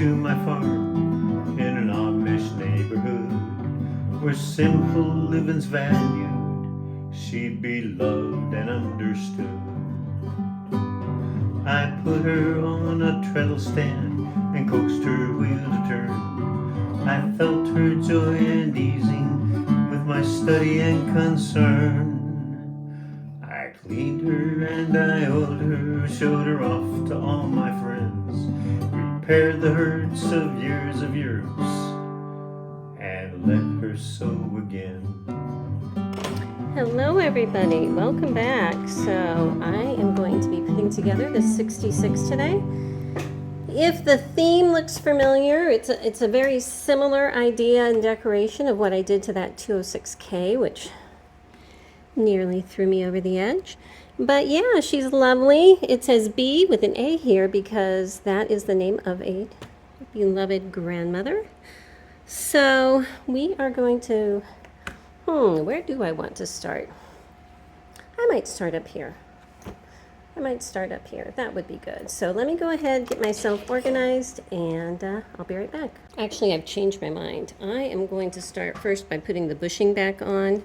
to my farm in an Amish neighborhood where simple living's valued. She'd be loved and understood. I put her on a treadle stand and coaxed her wheel to turn. I felt her joy and easing with my study and concern. I cleaned her and I oiled her, showed her off to all my friends, repaired the hurts of years, and let her sew again. Hello everybody, welcome back. So I am going to be putting together the 66 today. If the theme looks familiar, it's a very similar idea and decoration of what I did to that 206K, which nearly threw me over the edge. But yeah, she's lovely. It says B with an A here because that is the name of a beloved grandmother. So we are going to, where do I want to start? I might start up here. That would be good. So let me go ahead, get myself organized, and I'll be right back. Actually, I've changed my mind. I am going to start first by putting the bushing back on.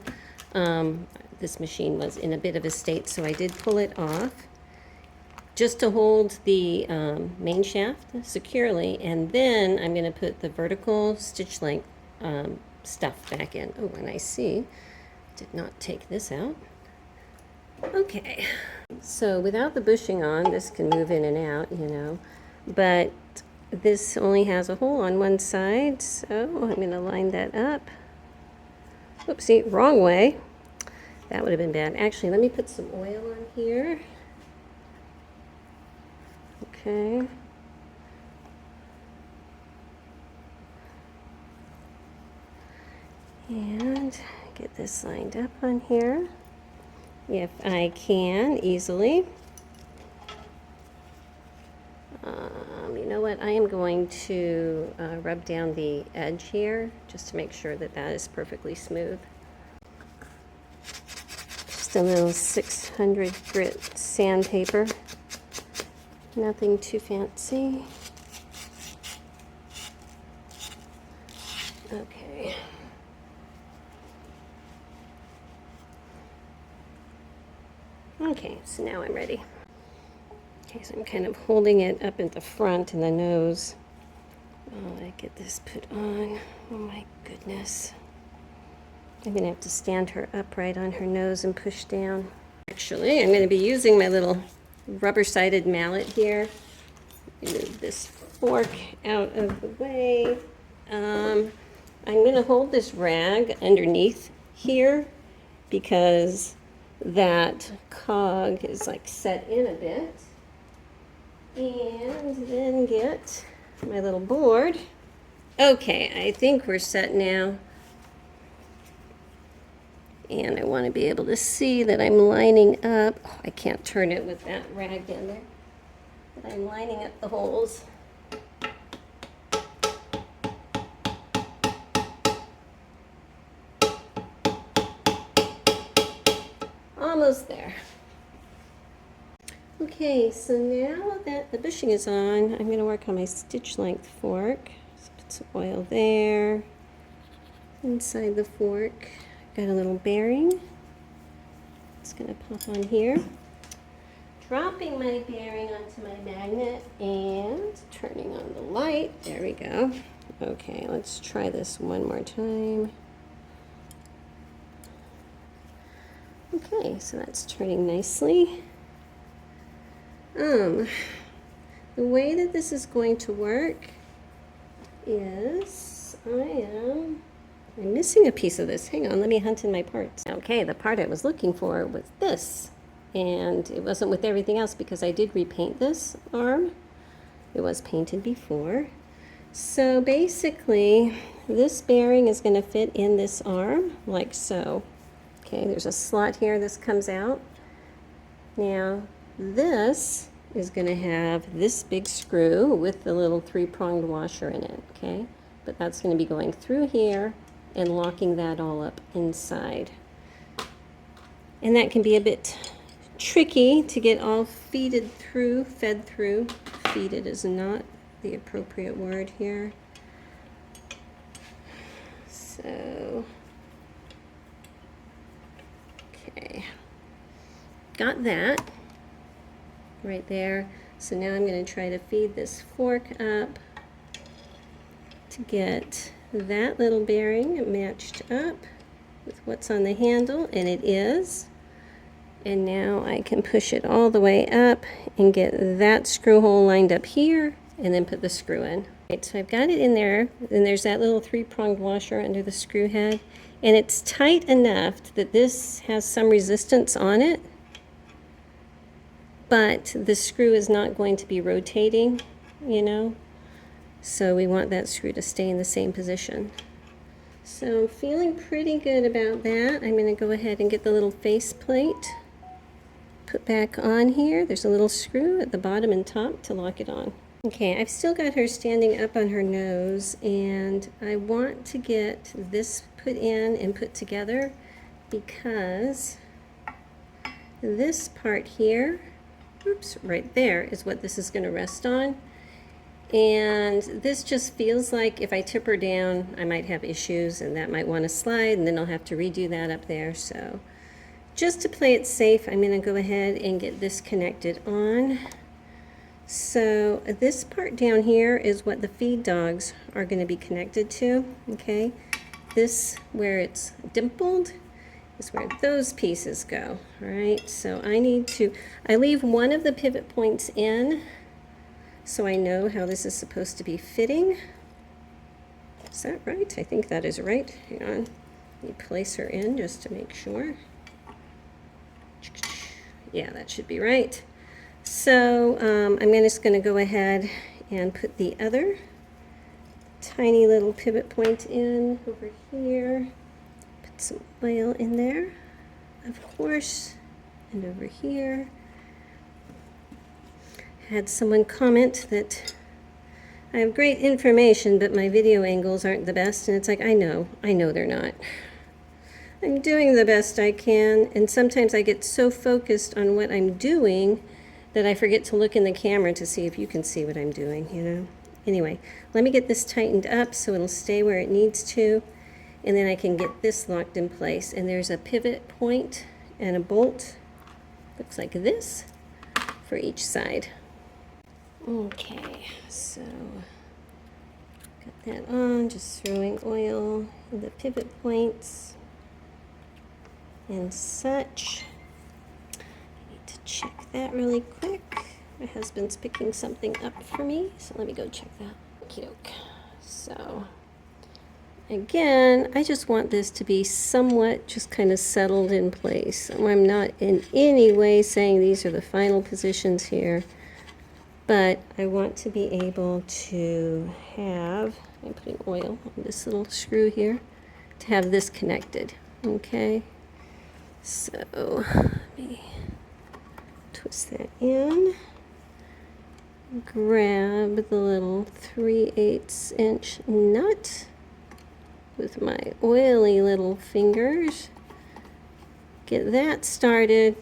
This machine was in a bit of a state, so I did pull it off just to hold the main shaft securely, and then I'm going to put the vertical stitch length stuff back in. Oh, and I see, did not take this out. Okay, so without the bushing on, this can move in and out, you know, but this only has a hole on one side, so I'm going to line that up. Oopsie, wrong way. That would have been bad. Actually, let me put some oil on here. Okay. And get this lined up on here, if I can, easily. You know what? I am going to rub down the edge here just to make sure that that is perfectly smooth. Just a little 600 grit sandpaper. Nothing too fancy. Okay. Okay, so now I'm ready. Okay, so I'm kind of holding it up at the front and the nose while I get this put on. Oh my goodness. I'm going to have to stand her upright on her nose and push down. Actually, I'm going to be using my little rubber-sided mallet here. Move this fork out of the way. I'm going to hold this rag underneath here because that cog is like set in a bit. And then get my little board. Okay, I think we're set now. And I want to be able to see that I'm lining up. Oh, I can't turn it with that rag down there. But I'm lining up the holes. Almost there. Okay, so now that the bushing is on, I'm going to work on my stitch length fork. So put some oil there. Inside the fork, got a little bearing. It's going to pop on here. Dropping my bearing onto my magnet and turning on the light. There we go. Okay, let's try this one more time. Okay, so that's turning nicely. The way that this is going to work is I'm missing a piece of this. Hang on, let me hunt in my parts. Okay, the part I was looking for was this, and it wasn't with everything else because I did repaint this arm. It was painted before. So basically, this bearing is going to fit in this arm like so. Okay, there's a slot here, this comes out. Now, this is going to have this big screw with the little 3-pronged washer in it, okay? But that's going to be going through here and locking that all up inside. And that can be a bit tricky to get all fed through. Feeded is not the appropriate word here. So, okay, got that right there. So now I'm going to try to feed this fork up to get that little bearing matched up with what's on the handle, and it is. And now I can push it all the way up and get that screw hole lined up here, and then put the screw in. Right, so I've got it in there, and there's that little 3-pronged washer under the screw head, and it's tight enough that this has some resistance on it, but the screw is not going to be rotating, you know, so we want that screw to stay in the same position. So I'm feeling pretty good about that. I'm going to go ahead and get the little face plate put back on here. There's a little screw at the bottom and top to lock it on. Okay, I've still got her standing up on her nose, and I want to get this put in and put together because this part here, oops, right there is what this is going to rest on. And this just feels like if I tip her down, I might have issues, and that might want to slide, and then I'll have to redo that up there. So just to play it safe, I'm going to go ahead and get this connected on. So this part down here is what the feed dogs are going to be connected to, okay? This, where it's dimpled, is where those pieces go, all right? So I leave one of the pivot points in so I know how this is supposed to be fitting. Is that right? I think that is right. Hang on. Let me place her in just to make sure. Yeah, that should be right. So I'm just going to go ahead and put the other tiny little pivot point in over here. Put some oil in there, of course, and over here. Had someone comment that I have great information, but my video angles aren't the best, and it's like, I know they're not. I'm doing the best I can, and sometimes I get so focused on what I'm doing that I forget to look in the camera to see if you can see what I'm doing, you know. Anyway, let me get this tightened up so it'll stay where it needs to, and then I can get this locked in place. And there's a pivot point and a bolt, looks like this, for each side. Okay, so got that on, just throwing oil in the pivot points and such. Check that really quick. My husband's picking something up for me, so let me go check that. Okey-doke. So again, I just want this to be somewhat just kind of settled in place. I'm not in any way saying these are the final positions here, but I want to be able to have, I'm putting oil on this little screw here, to have this connected, okay? So let me twist that in, grab the little 3/8 inch nut with my oily little fingers, get that started,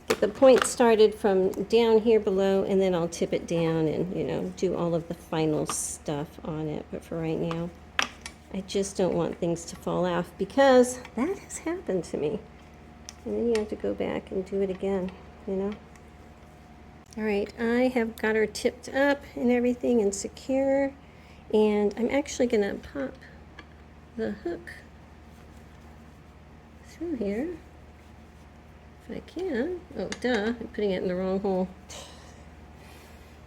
get the point started from down here below, and then I'll tip it down and, you know, do all of the final stuff on it. But for right now, I just don't want things to fall off because that has happened to me. And then you have to go back and do it again, you know. All right, I have got her tipped up and everything and secure, and I'm actually going to pop the hook through here if I can. Oh, duh, I'm putting it in the wrong hole.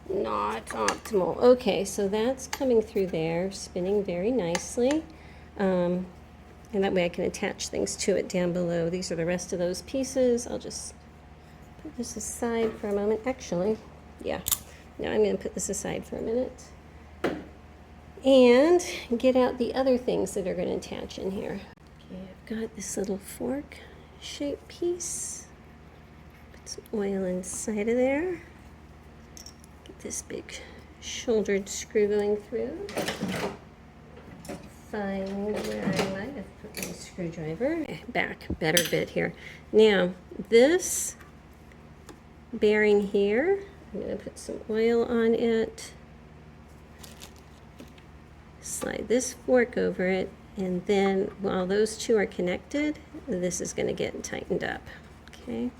Not optimal. Okay, so that's coming through there, spinning very nicely. And that way I can attach things to it down below. These are the rest of those pieces. I'll just put this aside for a moment. Actually, yeah. Now I'm going to put this aside for a minute and get out the other things that are going to attach in here. Okay, I've got this little fork shaped piece. Put some oil inside of there. Get this big shouldered screw going through. Find where I might have put my screwdriver. Back, better bit here. Now, this bearing here, I'm going to put some oil on it. slide this fork over it, and then while those two are connected, this is going to get tightened up. Okay.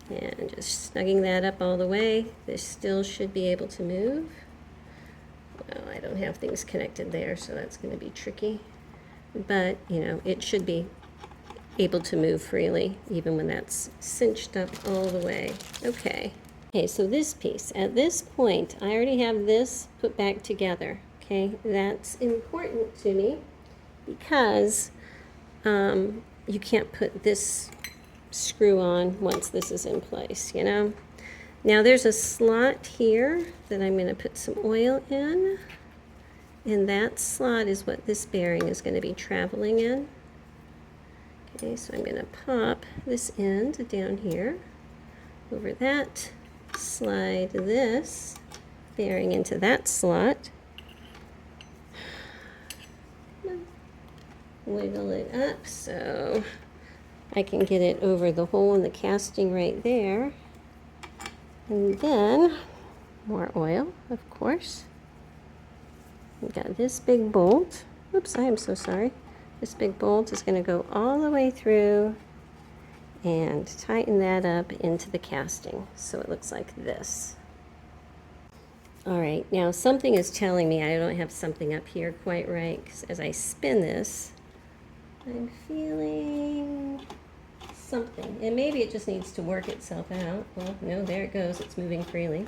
And just snugging that up all the way. This still should be able to move. Well, I don't have things connected there, so that's going to be tricky. But, you know, it should be able to move freely, even when that's cinched up all the way. Okay. Okay, so this piece, at this point, I already have this put back together. Okay, that's important to me because you can't put this screw on once this is in place, you know. Now there's a slot here that I'm going to put some oil in, and that slot is what this bearing is going to be traveling in. Okay, so I'm going to pop this end down here over that, slide this bearing into that slot, wiggle it up so I can get it over the hole in the casting right there. And then more oil, of course. We've got this big bolt. Oops, I am so sorry. This big bolt is going to go all the way through and tighten that up into the casting so it looks like this. All right, now something is telling me I don't have something up here quite right, because as I spin this, I'm feeling something, and maybe it just needs to work itself out. Well, no, there it goes. It's moving freely.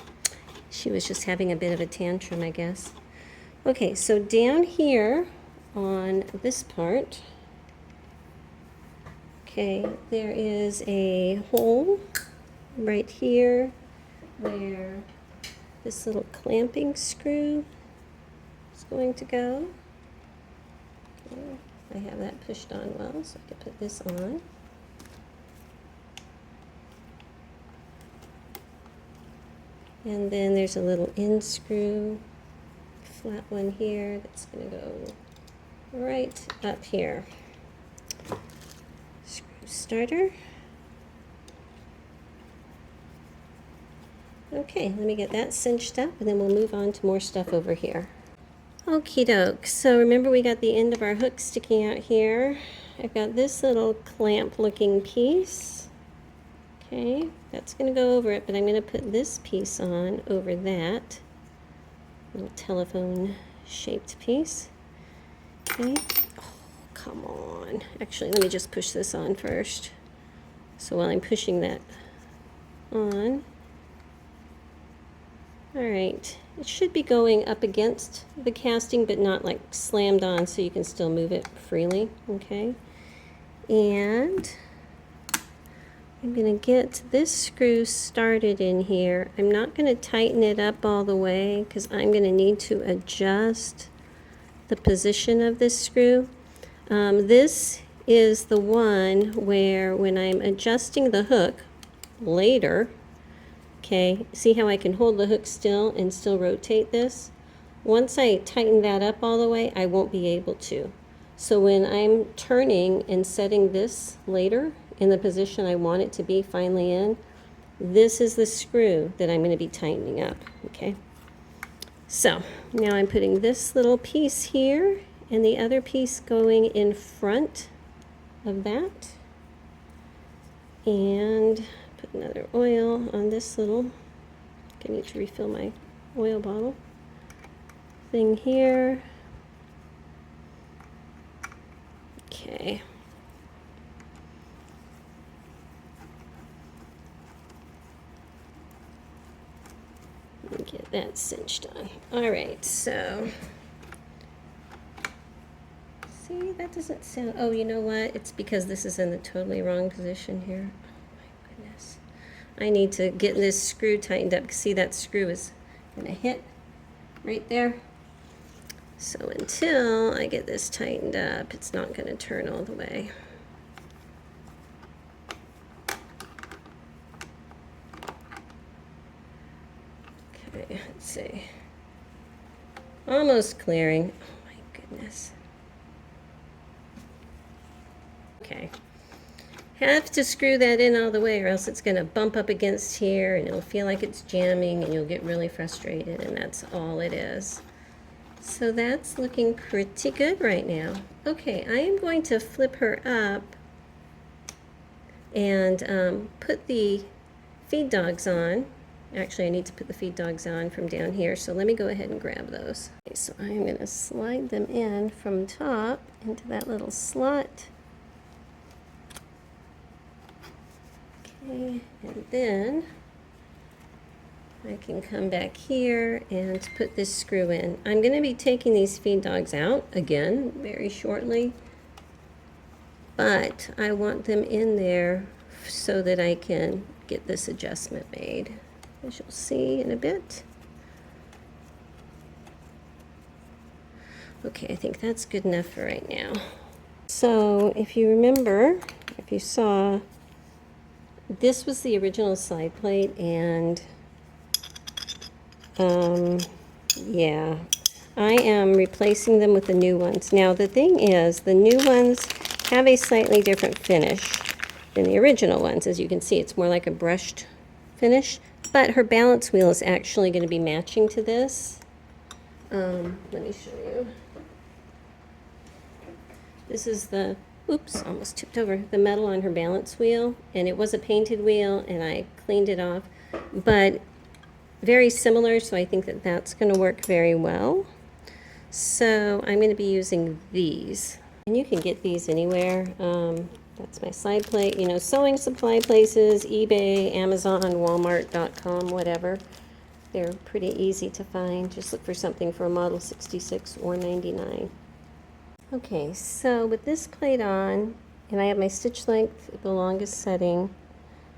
She was just having a bit of a tantrum, I guess. Okay, so down here on this part, okay, there is a hole right here where this little clamping screw is going to go. Okay, I have that pushed on well, so I can put this on. And then there's a little end screw, flat one here, that's going to go right up here. Screw starter. Okay, let me get that cinched up, and then we'll move on to more stuff over here. Okie doke, so remember we got the end of our hook sticking out here. I've got this little clamp looking piece. Okay, that's going to go over it, but I'm going to put this piece on over that little telephone shaped piece. Okay, oh, come on. Actually, let me just push this on first. So while I'm pushing that on, all right, it should be going up against the casting, but not like slammed on, so you can still move it freely, okay? And I'm going to get this screw started in here. I'm not going to tighten it up all the way because I'm going to need to adjust the position of this screw. This is the one where when I'm adjusting the hook later, okay, see how I can hold the hook still and still rotate this? Once I tighten that up all the way, I won't be able to. So when I'm turning and setting this later in the position I want it to be finally in, this is the screw that I'm going to be tightening up, okay? So now I'm putting this little piece here and the other piece going in front of that. And put another oil on this little, I need to refill my oil bottle thing here. Okay. Let me get that cinched on. All right, so see, that doesn't sound, oh, you know what? It's because this is in the totally wrong position here. Oh my goodness. I need to get this screw tightened up. See, that screw is going to hit right there. So until I get this tightened up, it's not going to turn all the way. Okay, let's see. Almost clearing. Oh my goodness. Okay. have to screw that in all the way, or else it's going to bump up against here and it'll feel like it's jamming and you'll get really frustrated, and that's all it is. So that's looking pretty good right now. Okay, I am going to flip her up and put the feed dogs on. Actually, I need to put the feed dogs on from down here, so let me go ahead and grab those. Okay, so I'm going to slide them in from top into that little slot. Okay, and then I can come back here and put this screw in. I'm going to be taking these feed dogs out again very shortly, but I want them in there so that I can get this adjustment made, as you'll see in a bit. Okay, I think that's good enough for right now. So if you remember, if you saw, this was the original side plate, and yeah, I am replacing them with the new ones. Now the thing is, the new ones have a slightly different finish than the original ones. As you can see, it's more like a brushed finish, but her balance wheel is actually going to be matching to this. Let me show you. This is the, oops, almost tipped over, the metal on her balance wheel, and it was a painted wheel, and I cleaned it off, but very similar, so I think that that's going to work very well. So I'm going to be using these, and you can get these anywhere. That's my side plate, you know, sewing supply places, eBay, Amazon, Walmart.com, whatever. They're pretty easy to find. Just look for something for a model 66 or 99. Okay, so with this plate on, and I have my stitch length at the longest setting,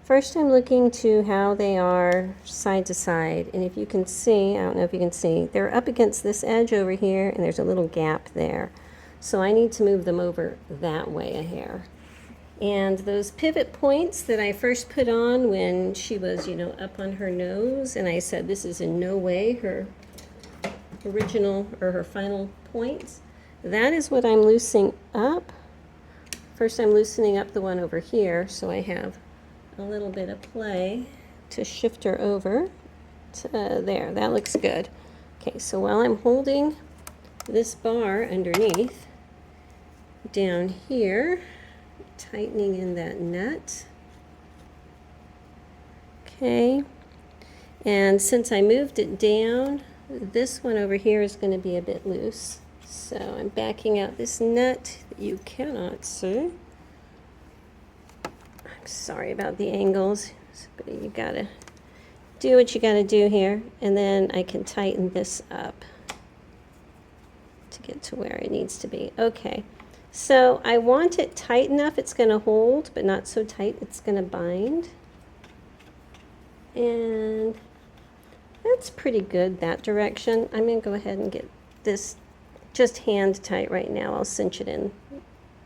first I'm looking to how they are side to side, and if you can see, I don't know if you can see, they're up against this edge over here, and there's a little gap there. So I need to move them over that way a hair. And those pivot points that I first put on when she was, you know, up on her nose, and I said this is in no way her original or her final points, that is what I'm loosening up. First I'm loosening up the one over here, so I have a little bit of play to shift her over to there. That looks good. Okay, so while I'm holding this bar underneath, down here, tightening in that nut. Okay, and since I moved it down, this one over here is going to be a bit loose. So I'm backing out this nut that you cannot see. I'm sorry about the angles, but you gotta do what you gotta do here, and then I can tighten this up to get to where it needs to be. Okay. So I want it tight enough it's going to hold, but not so tight it's going to bind. And that's pretty good, that direction. I'm going to go ahead and get this just hand tight right now. I'll cinch it in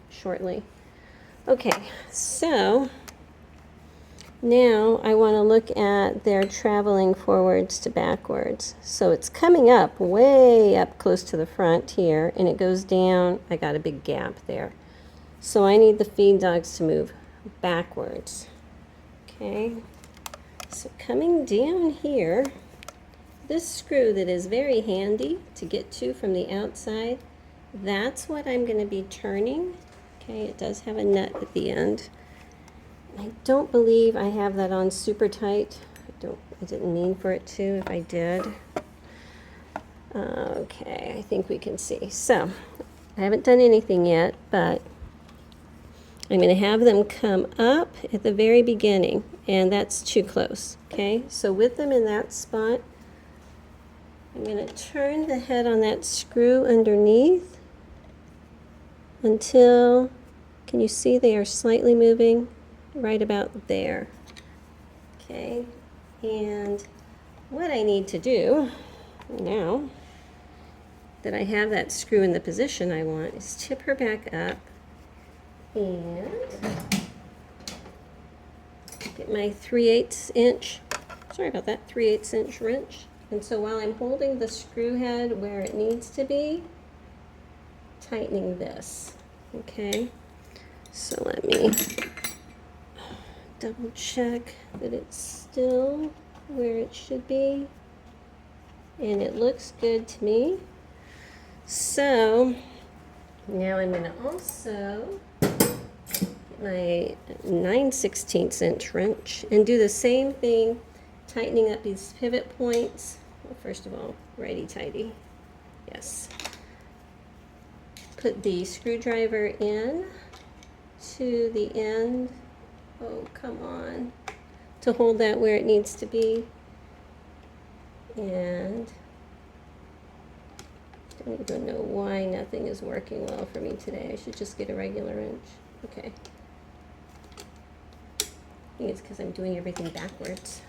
shortly. Okay, so now I want to look at their traveling forwards to backwards. So it's coming up, way up close to the front here, and it goes down. I got a big gap there. So I need the feed dogs to move backwards. Okay, so coming down here, this screw that is very handy to get to from the outside, that's what I'm going to be turning. Okay, it does have a nut at the end. I don't believe I have that on super tight. I didn't mean for it to if I did. Okay, I think we can see. So I haven't done anything yet, but I'm going to have them come up at the very beginning, and that's too close. Okay, so with them in that spot, I'm going to turn the head on that screw underneath until, can you see they are slightly moving? Right about there. Okay, and what I need to do now that I have that screw in the position I want is tip her back up and get my 3/8 inch, sorry about that, 3/8 inch wrench. And so while I'm holding the screw head where it needs to be, tightening this. Okay, so let me double check that it's still where it should be. And it looks good to me. So now I'm going to also get my 9/16 inch wrench and do the same thing, tightening up these pivot points. Well, first of all, righty-tighty. Yes. Put the screwdriver in to the end. Oh, come on. To hold that where it needs to be. And I don't even know why nothing is working well for me today. I should just get a regular wrench. Okay. I think it's because I'm doing everything backwards.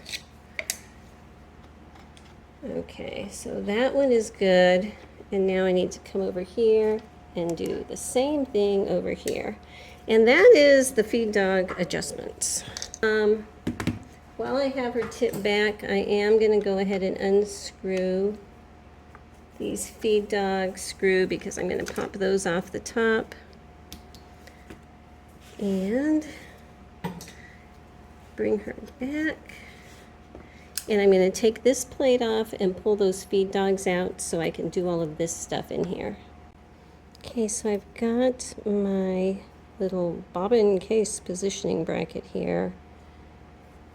Okay, so that one is good. And now I need to come over here and do the same thing over here. And that is the feed dog adjustments. While I have her tip back, I am going to go ahead and unscrew these feed dog screw because I'm going to pop those off the top. And bring her back. And I'm going to take this plate off and pull those feed dogs out so I can do all of this stuff in here. Okay, so I've got my little bobbin case positioning bracket here.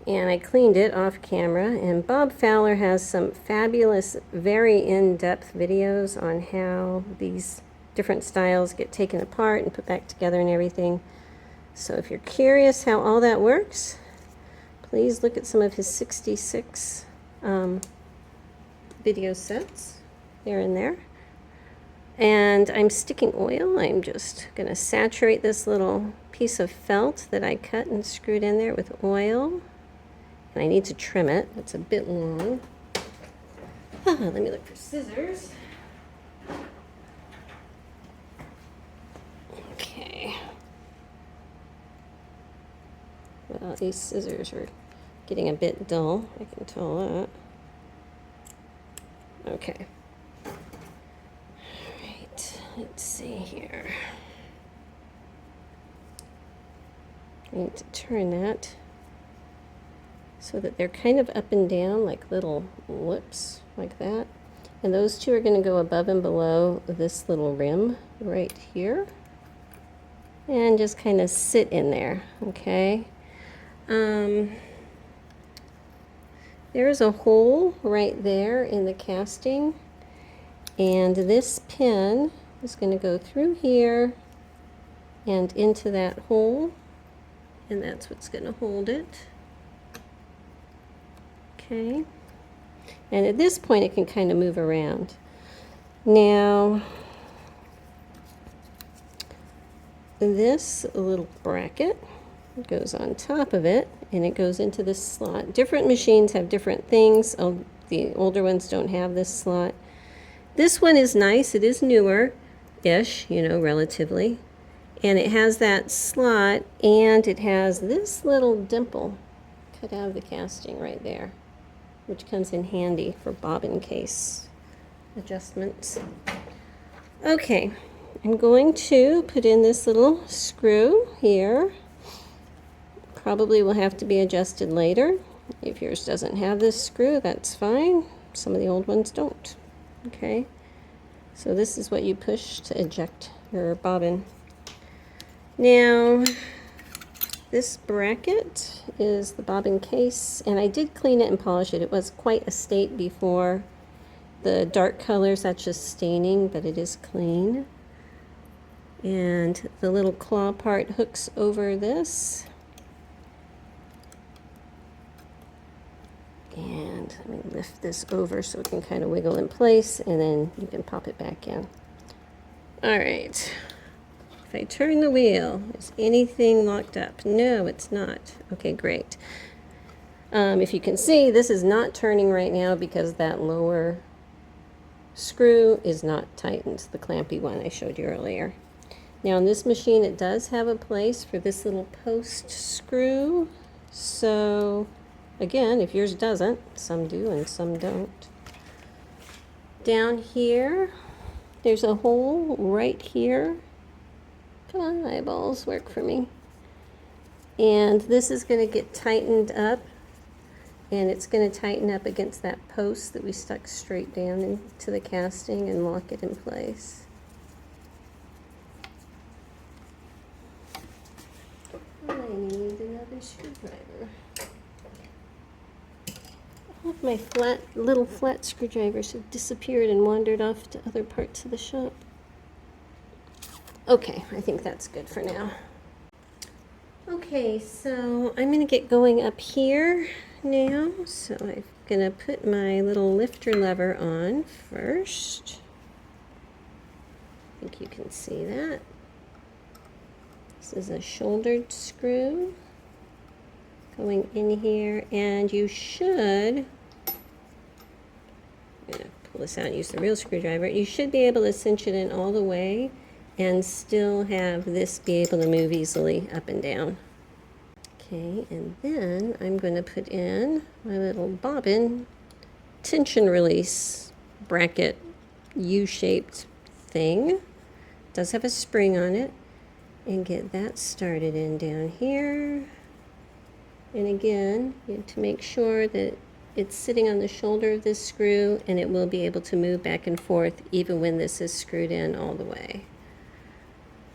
And I cleaned it off camera. And Bob Fowler has some fabulous, very in-depth videos on how these different styles get taken apart and put back together and everything. So if you're curious how all that works, please look at some of his 66 video sets. They're in there. And I'm sticking oil. I'm just going to saturate this little piece of felt that I cut and screwed in there with oil. And I need to trim it. It's a bit long. Let me look for scissors. Okay. Well, these scissors are getting a bit dull. I can tell that. Okay. Let's see here. I need to turn that so that they're kind of up and down like little lips like that. And those two are going to go above and below this little rim right here. And just kind of sit in there, okay? There's a hole right there in the casting. And this pin is going to go through here and into that hole, and that's what's going to hold it. Okay, and at this point it can kind of move around. Now this little bracket goes on top of it, and it goes into this slot. Different machines have different things. The older ones don't have this slot. This one is nice. It is newer-ish, you know, relatively. And it has that slot, and it has this little dimple cut out of the casting right there, which comes in handy for bobbin case adjustments. Okay, I'm going to put in this little screw here. Probably will have to be adjusted later. If yours doesn't have this screw, that's fine. Some of the old ones don't. Okay, so this is what you push to eject your bobbin. Now, this bracket is the bobbin case, and I did clean it and polish it. It was quite a state before. The dark colors, that's just staining, but it is clean. And the little claw part hooks over this. And let me lift this over so it can kind of wiggle in place, and then you can pop it back in. All right. If I turn the wheel, is anything locked up? No, it's not. Okay, great. If you can see, this is not turning right now because that lower screw is not tightened, the clampy one I showed you earlier. Now on this machine, it does have a place for this little post screw. So again, if yours doesn't, some do and some don't. Down here, there's a hole right here. Come on, eyeballs, work for me. And this is going to get tightened up, and it's going to tighten up against that post that we stuck straight down into the casting and lock it in place. I need another screwdriver. All of my little flat screwdrivers have disappeared and wandered off to other parts of the shop. Okay, I think that's good for now. Okay, so I'm going to get going up here now. So I'm going to put my little lifter lever on first. I think you can see that. This is a shouldered screw going in here, and you should, I'm going to pull this out and use the real screwdriver. You should be able to cinch it in all the way and still have this be able to move easily up and down. Okay, and then I'm going to put in my little bobbin tension release bracket U-shaped thing. It does have a spring on it, and get that started in down here. And again, you have to make sure that it's sitting on the shoulder of this screw, and it will be able to move back and forth even when this is screwed in all the way.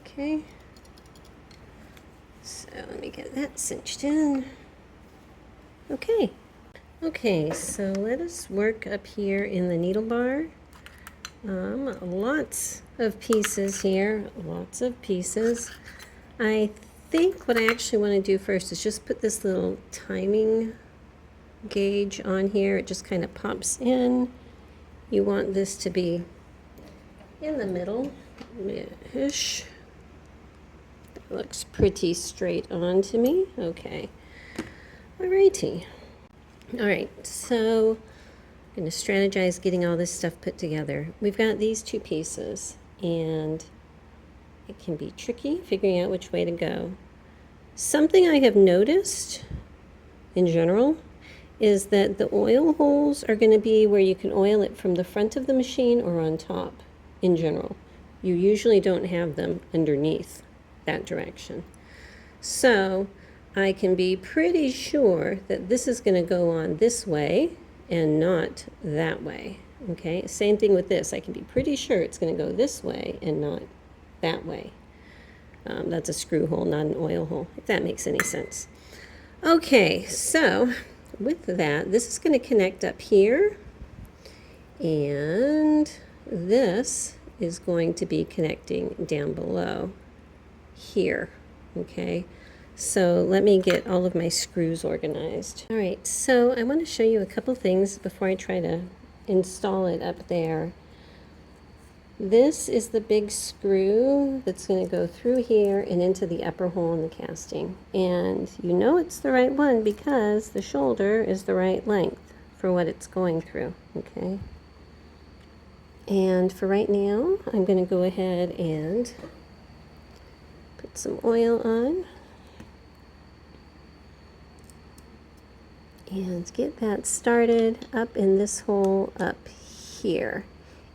Okay, so let me get that cinched in. Okay, so let us work up here in the needle bar. Lots of pieces here, lots of pieces. I think what I actually want to do first is just put this little timing gauge on here. It just kind of pops in. You want this to be in the middle-ish. Looks pretty straight on to me. Okay. Alrighty. Alright, so I'm going to strategize getting all this stuff put together. We've got these two pieces, and it can be tricky figuring out which way to go. Something I have noticed in general is that the oil holes are going to be where you can oil it from the front of the machine or on top in general. You usually don't have them underneath that direction. So I can be pretty sure that this is going to go on this way and not that way. Okay, same thing with this. I can be pretty sure it's going to go this way and not that way. That's a screw hole, not an oil hole, if that makes any sense. Okay, so with that, this is going to connect up here, and this is going to be connecting down below here. Okay, so let me get all of my screws organized. All right, so I want to show you a couple things before I try to install it up there. This is the big screw that's going to go through here and into the upper hole in the casting, and you know it's the right one because the shoulder is the right length for what it's going through. Okay, and for right now I'm going to go ahead and put some oil on and get that started up in this hole up here.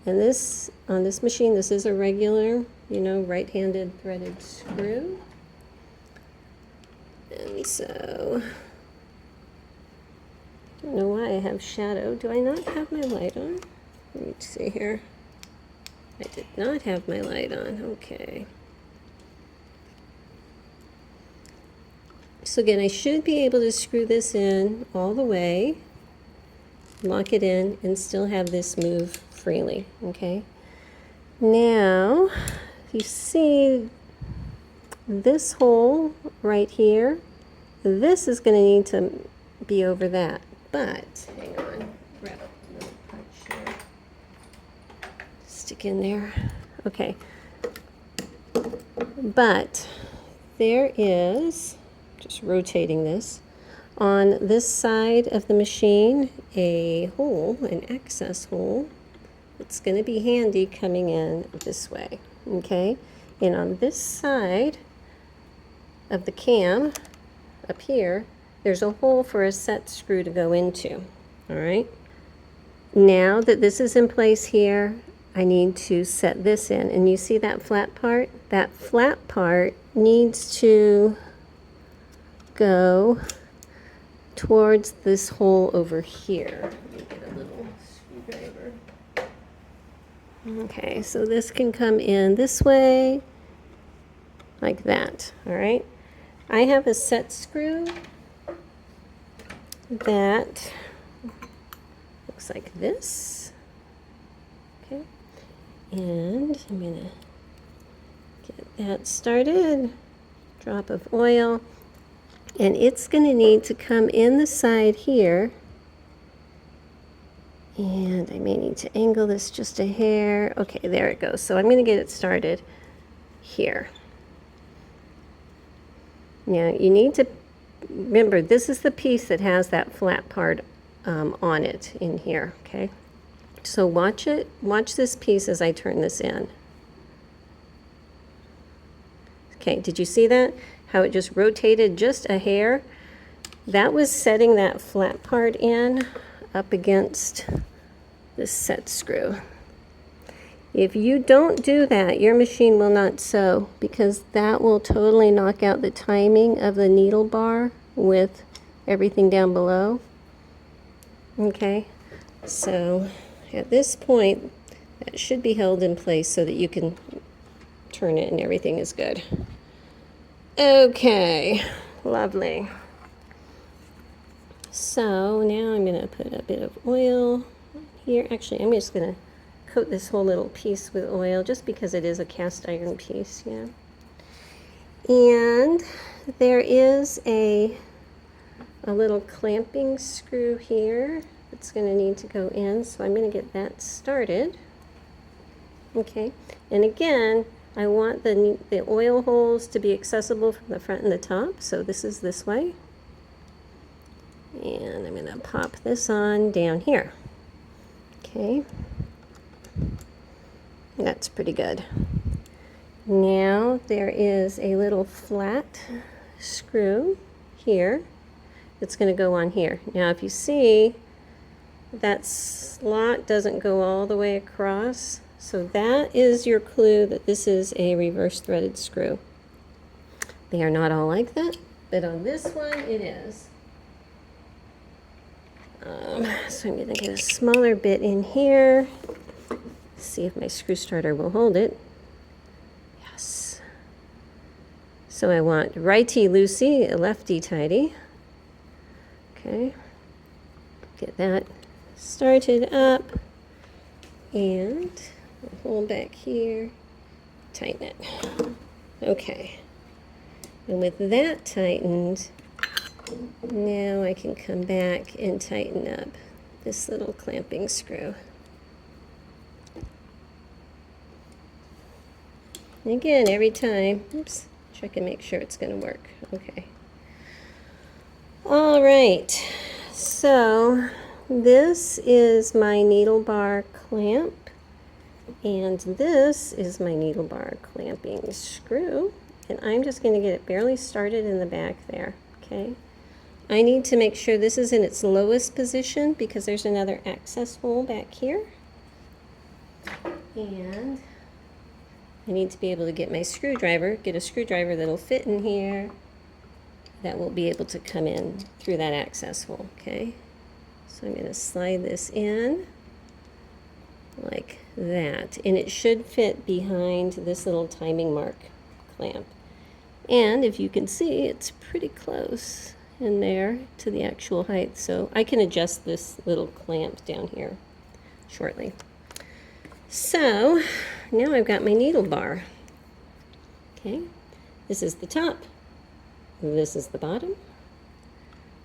And this, on this machine, this is a regular, right-handed threaded screw. And so, I don't know why I have shadow. Do I not have my light on? Let me see here. I did not have my light on. Okay. So again, I should be able to screw this in all the way, lock it in, and still have this move freely. Okay. Now, you see this hole right here, this is going to need to be over that. But, hang on, grab a little punch here. Stick in there. Okay. But there is, just rotating this, on this side of the machine, a hole, an access hole. It's going to be handy coming in this way, okay? And on this side of the cam, up here, there's a hole for a set screw to go into, all right? Now that this is in place here, I need to set this in. And you see that flat part? That flat part needs to go towards this hole over here. Let me get a little screwdriver. Okay, so this can come in this way, like that, all right? I have a set screw that looks like this, okay? And I'm gonna get that started. Drop of oil, and it's gonna need to come in the side here. And I may need to angle this just a hair. Okay, there it goes. So I'm going to get it started here. Now you need to remember, this is the piece that has that flat part on it in here, okay? So watch this piece as I turn this in. Okay, did you see that? How it just rotated just a hair? That was setting that flat part in up against this set screw. If you don't do that, your machine will not sew, because that will totally knock out the timing of the needle bar with everything down below. Okay, so at this point, that should be held in place so that you can turn it and everything is good. Okay, lovely. So now I'm going to put a bit of oil here. Actually, I'm just going to coat this whole little piece with oil just because it is a cast iron piece, yeah. And there is a little clamping screw here that's going to need to go in, so I'm going to get that started. Okay, and again, I want the oil holes to be accessible from the front and the top, so this is this way. And I'm going to pop this on down here. Okay, that's pretty good. Now there is a little flat screw here that's going to go on here. Now if you see, that slot doesn't go all the way across, so that is your clue that this is a reverse threaded screw. They are not all like that, but on this one it is. So I'm going to get a smaller bit in here, see if my screw starter will hold it. Yes. So I want righty-loosey, lefty-tighty. Okay. Get that started up, and hold back here, tighten it. Okay. And with that tightened, now I can come back and tighten up this little clamping screw. And again, every time, oops, check and make sure it's going to work. Okay. All right, so this is my needle bar clamp, and this is my needle bar clamping screw, and I'm just going to get it barely started in the back there, okay? I need to make sure this is in its lowest position because there's another access hole back here. And I need to be able to get my screwdriver, get a screwdriver that'll fit in here, that will be able to come in through that access hole, okay? So I'm going to slide this in like that, and it should fit behind this little timing mark clamp. And if you can see, it's pretty close in there to the actual height, so I can adjust this little clamp down here shortly. So now I've got my needle bar. Okay, this is the top, this is the bottom.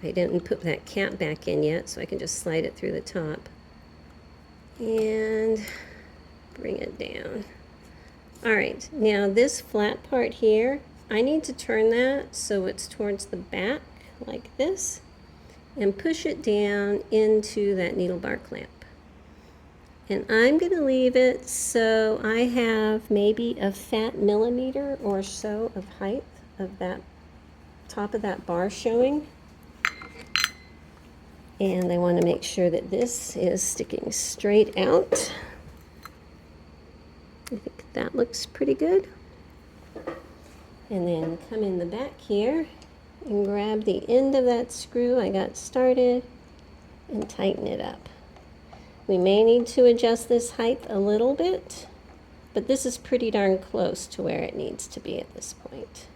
I didn't put that cap back in yet, so I can just slide it through the top and bring it down. All right, now this flat part here, I need to turn that so it's towards the back like this, and push it down into that needle bar clamp. And I'm going to leave it so I have maybe a fat millimeter or so of height of that top of that bar showing. And I want to make sure that this is sticking straight out. I think that looks pretty good. And then come in the back here and grab the end of that screw I got started and tighten it up. We may need to adjust this height a little bit, but this is pretty darn close to where it needs to be at this point.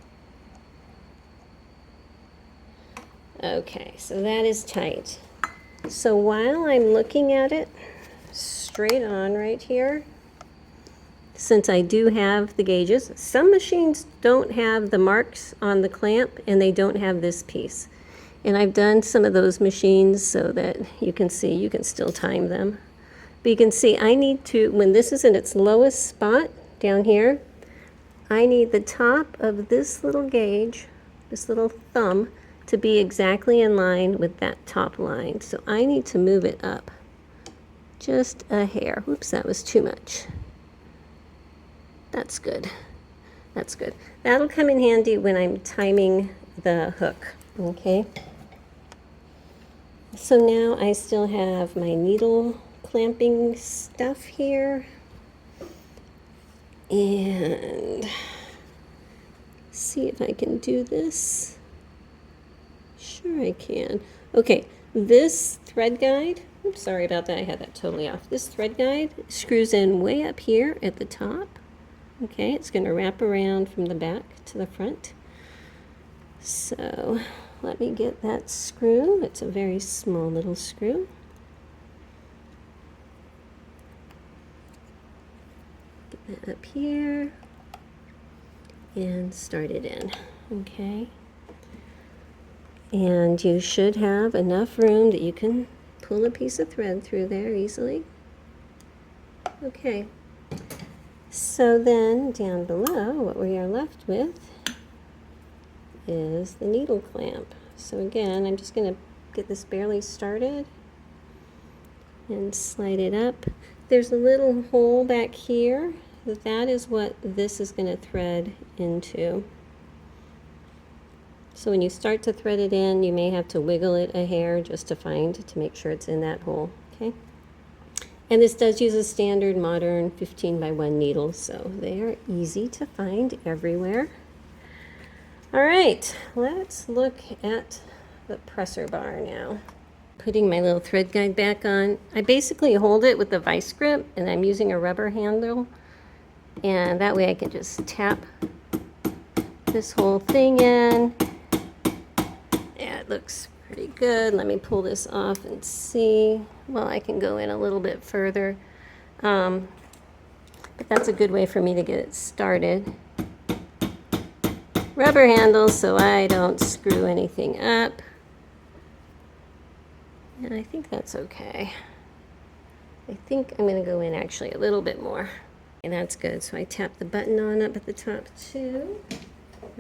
Okay, so that is tight. So while I'm looking at it straight on right here, since I do have the gauges, some machines don't have the marks on the clamp and they don't have this piece. And I've done some of those machines so that you can see, you can still time them. But you can see I need to, when this is in its lowest spot down here, I need the top of this little gauge, this little thumb, to be exactly in line with that top line. So I need to move it up just a hair. Whoops, that was too much. That's good. That's good. That'll come in handy when I'm timing the hook, okay? So now I still have my needle clamping stuff here. And see if I can do this. Sure I can. Okay, this thread guide, oops, sorry about that, I had that totally off. This thread guide screws in way up here at the top. Okay, it's going to wrap around from the back to the front. So let me get that screw. It's a very small little screw. Get that up here and start it in. Okay. And you should have enough room that you can pull a piece of thread through there easily. Okay. So then down below, what we are left with is the needle clamp. So again, I'm just going to get this barely started and slide it up. There's a little hole back here. That is what this is going to thread into. So when you start to thread it in, you may have to wiggle it a hair just to make sure it's in that hole. Okay. And this does use a standard modern 15 by 1 needle, so they are easy to find everywhere. All right, let's look at the presser bar now. Putting my little thread guide back on, I basically hold it with the vice grip, and I'm using a rubber handle, and that way I can just tap this whole thing in. Yeah, it looks pretty good. Let me pull this off and see. Well, I can go in a little bit further, but that's a good way for me to get it started. Rubber handle so I don't screw anything up. And I think that's okay. I think I'm going to go in actually a little bit more. And that's good. So I tap the button on up at the top too.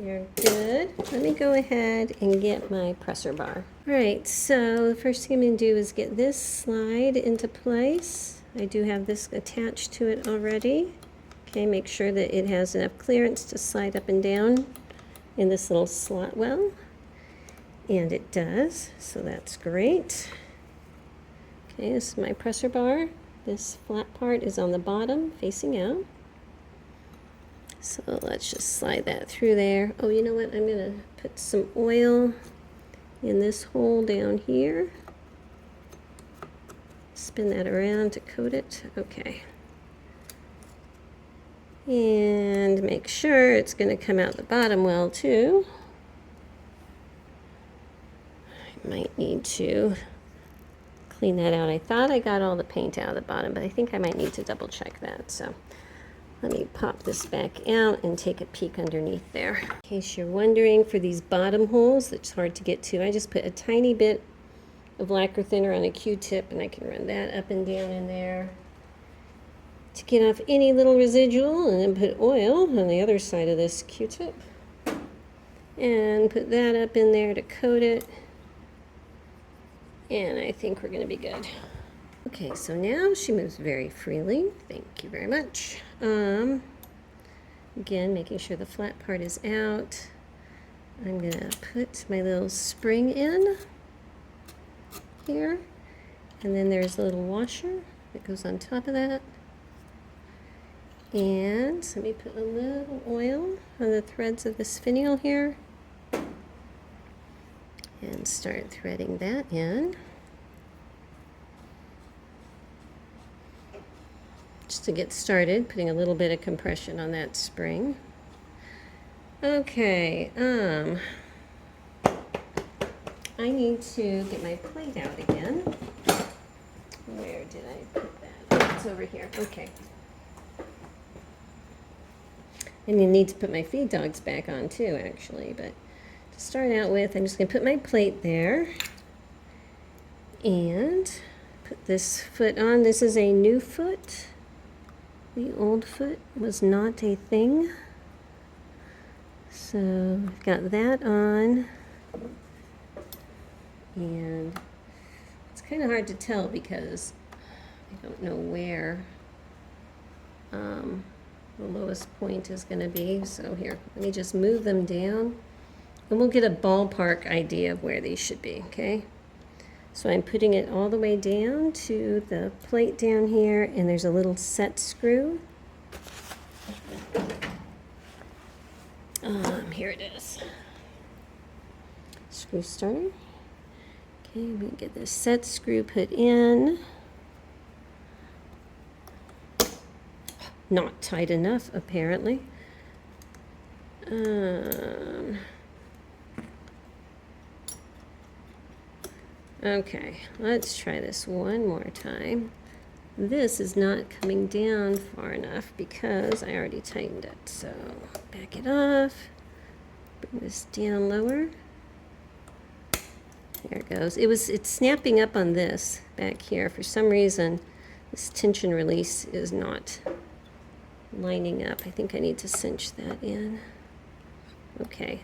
You're good. Let me go ahead and get my presser bar. All right, so the first thing I'm going to do is get this slide into place. I do have this attached to it already. Okay, make sure that it has enough clearance to slide up and down in this little slot well. And it does, so that's great. Okay, this is my presser bar. This flat part is on the bottom, facing out. So let's just slide that through there. Oh, you know what? I'm going to put some oil in this hole down here. Spin that around to coat it. Okay. And make sure it's going to come out the bottom well too. I might need to clean that out. I thought I got all the paint out of the bottom, but I think I might need to double check that. So let me pop this back out and take a peek underneath there. In case you're wondering, for these bottom holes that's hard to get to, I just put a tiny bit of lacquer thinner on a Q-tip, and I can run that up and down in there to get off any little residual, and then put oil on the other side of this Q-tip and put that up in there to coat it. And I think we're going to be good. Okay, so now she moves very freely. Thank you very much. Again, making sure the flat part is out. I'm going to put my little spring in here. And then there's a little washer that goes on top of that. And let me put a little oil on the threads of this finial here. and start threading that in. Just to get started, putting a little bit of compression on that spring. Okay, I need to get my plate out again. Where did I put that? Oh, it's over here. Okay. And you need to put my feed dogs back on too, actually. But to start out with, I'm just going to put my plate there and put this foot on. This is a new foot. The old foot was not a thing. So I've got that on. And it's kind of hard to tell because I don't know where the lowest point is going to be. So here, let me just move them down and we'll get a ballpark idea of where these should be, okay? So I'm putting it all the way down to the plate down here, and there's a little set screw. Here it is. Screw starter. Okay, we get this set screw put in. Not tight enough, apparently. Okay, let's try this one more time. This is not coming down far enough because I already tightened it. So back it off, bring this down lower. There it goes. It's snapping up on this back here. For some reason, this tension release is not lining up. I think I need to cinch that in. Okay.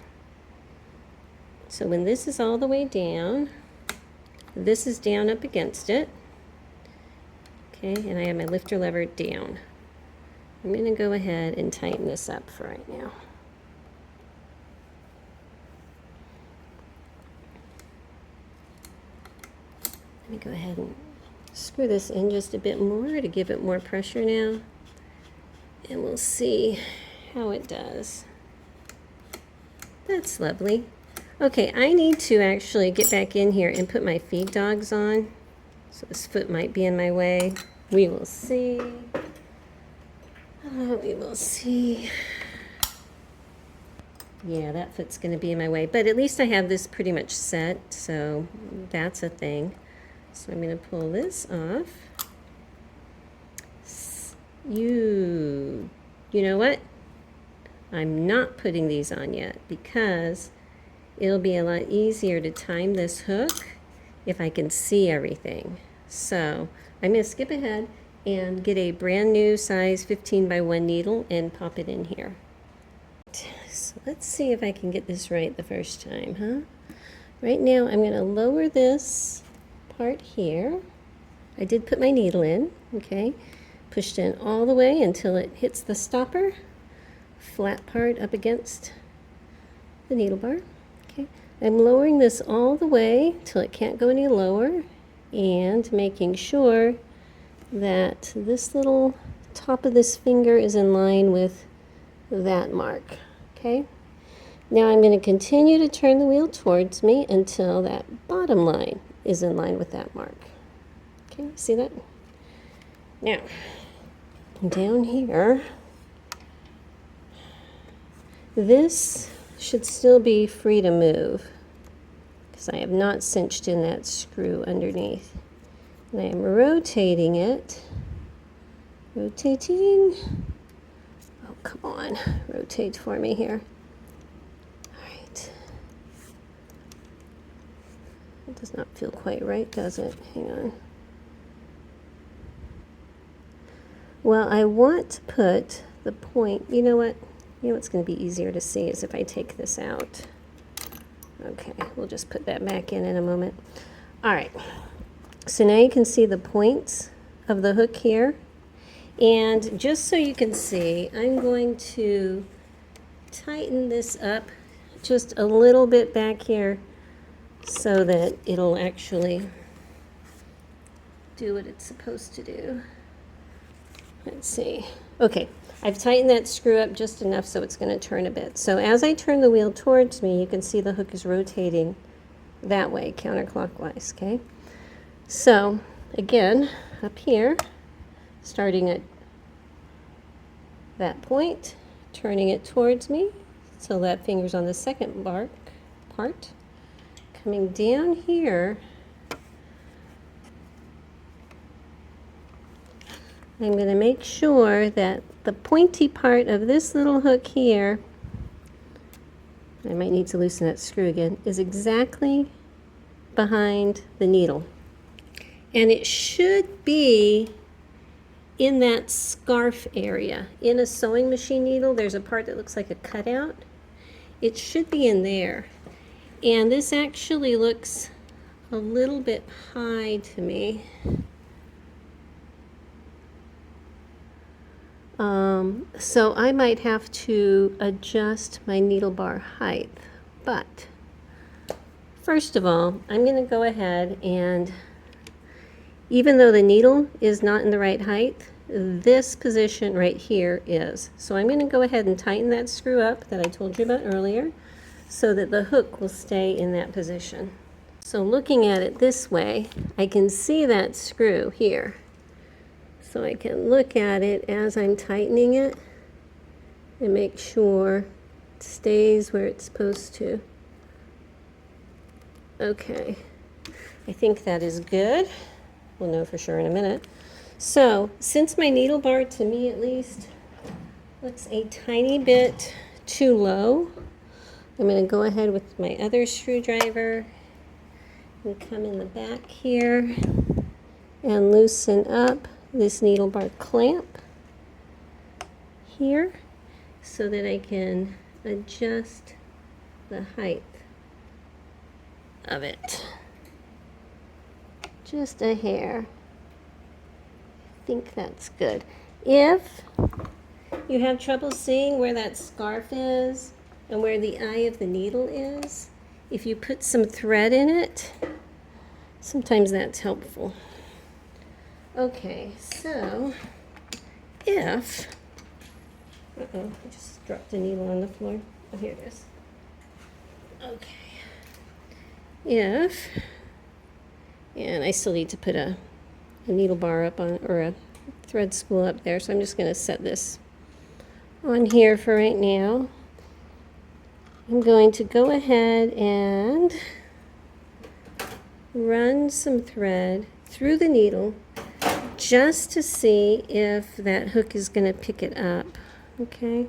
So when this is all the way down, this is down up against it. Okay, and I have my lifter lever down. I'm going to go ahead and tighten this up for right now. Let me go ahead and screw this in just a bit more to give it more pressure now. And we'll see how it does. That's lovely. Okay, I need to actually get back in here and put my feed dogs on. So this foot might be in my way. We will see. We will see. Yeah, that foot's going to be in my way. But at least I have this pretty much set, so that's a thing. So I'm going to pull this off. You know what? I'm not putting these on yet because it'll be a lot easier to time this hook if I can see everything. So I'm going to skip ahead and get a brand new size 15 by 1 needle and pop it in here. So let's see if I can get this right the first time, huh? Right now I'm going to lower this part here. I did put my needle in, okay? Pushed in all the way until it hits the stopper. Flat part up against the needle bar. Okay, I'm lowering this all the way till it can't go any lower and making sure that this little top of this finger is in line with that mark. Okay, now I'm going to continue to turn the wheel towards me until that bottom line is in line with that mark. Okay, see that? Now, down here, this should still be free to move because I have not cinched in that screw underneath. And I am rotating it. Rotating. Oh, come on. Rotate for me here. All right. It does not feel quite right, does it? Hang on. Well, I want to put the point, you know what? You know what's going to be easier to see is if I take this out. Okay, we'll just put that back in a moment. All right, so now you can see the points of the hook here. And just so you can see, I'm going to tighten this up just a little bit back here so that it'll actually do what it's supposed to do. Let's see. Okay, I've tightened that screw up just enough so it's going to turn a bit. So as I turn the wheel towards me, you can see the hook is rotating that way, counterclockwise, okay? So, again, up here, starting at that point, turning it towards me, so that finger's on the second part, coming down here, I'm going to make sure that the pointy part of this little hook here, I might need to loosen that screw again, is exactly behind the needle. And it should be in that scarf area. In a sewing machine needle, there's a part that looks like a cutout. It should be in there. And this actually looks a little bit high to me. So I might have to adjust my needle bar height. But first of all, I'm going to go ahead and, even though the needle is not in the right height, this position right here is. So I'm going to go ahead and tighten that screw up that I told you about earlier so that the hook will stay in that position. So looking at it this way, I can see that screw here. So I can look at it as I'm tightening it and make sure it stays where it's supposed to. Okay, I think that is good. We'll know for sure in a minute. So, since my needle bar, to me at least, looks a tiny bit too low, I'm going to go ahead with my other screwdriver and come in the back here and loosen up this needle bar clamp here so that I can adjust the height of it. Just a hair. I think that's good. If you have trouble seeing where that scarf is and where the eye of the needle is, if you put some thread in it, sometimes that's helpful. Okay, so if, I just dropped the needle on the floor. Oh, here it is. Okay. If, and I still need to put a needle bar up on, or a thread spool up there, so I'm just going to set this on here for right now. I'm going to go ahead and run some thread through the needle just to see if that hook is going to pick it up. Okay,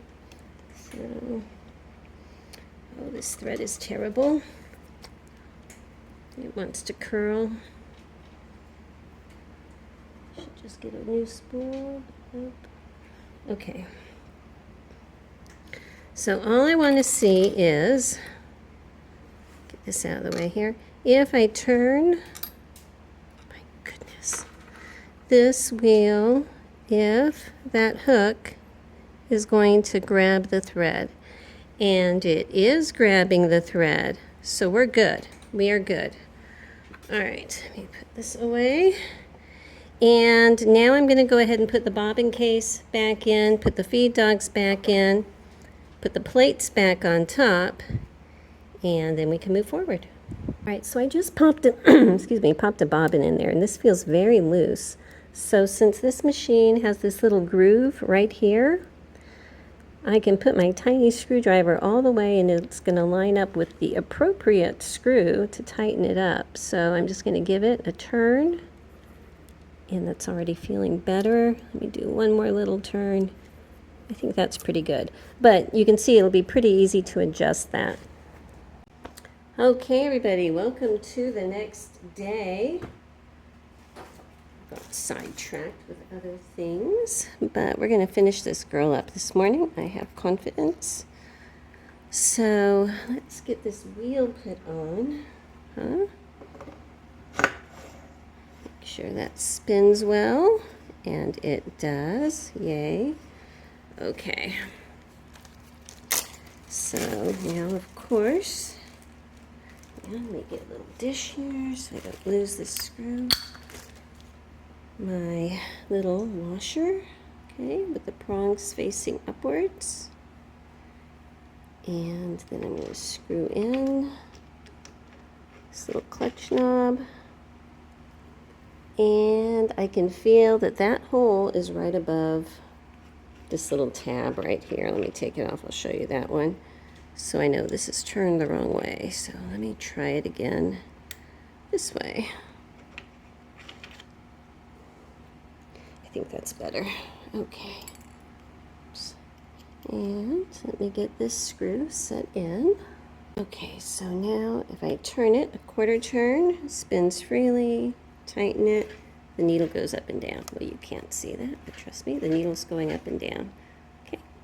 so, oh, this thread is terrible. It wants to curl. Should just get a new spool. Okay. So all I want to see is, get this out of the way here, if I turn, my goodness, this wheel, if that hook is going to grab the thread, and it is grabbing the thread, so we're good. We are good. All right, let me put this away. And now I'm going to go ahead and put the bobbin case back in, put the feed dogs back in, put the plates back on top, and then we can move forward. All right, so I just popped a, popped a bobbin in there, and this feels very loose. So since this machine has this little groove right here, I can put my tiny screwdriver all the way, and it's going to line up with the appropriate screw to tighten it up. So I'm just going to give it a turn, and that's already feeling better. Let me do one more little turn. I think that's pretty good. But you can see it'll be pretty easy to adjust that. Okay, everybody, welcome to the next day. Got sidetracked with other things, but we're going to finish this girl up this morning. I have confidence. So let's get this wheel put on. Make sure that spins well, and it does. Yay. Okay. So now, of course, let me get a little dish here so I don't lose this screw. My little washer, okay, with the prongs facing upwards. And then I'm going to screw in this little clutch knob. And I can feel that that hole is right above this little tab right here. Let me take it off. I'll show you that one. So I know this is turned the wrong way. So let me try it again this way. I think that's better. Okay. Oops. And let me get this screw set in. Okay, so now if I turn it a quarter turn, spins freely, tighten it, the needle goes up and down. Well, you can't see that, but trust me, the needle's going up and down.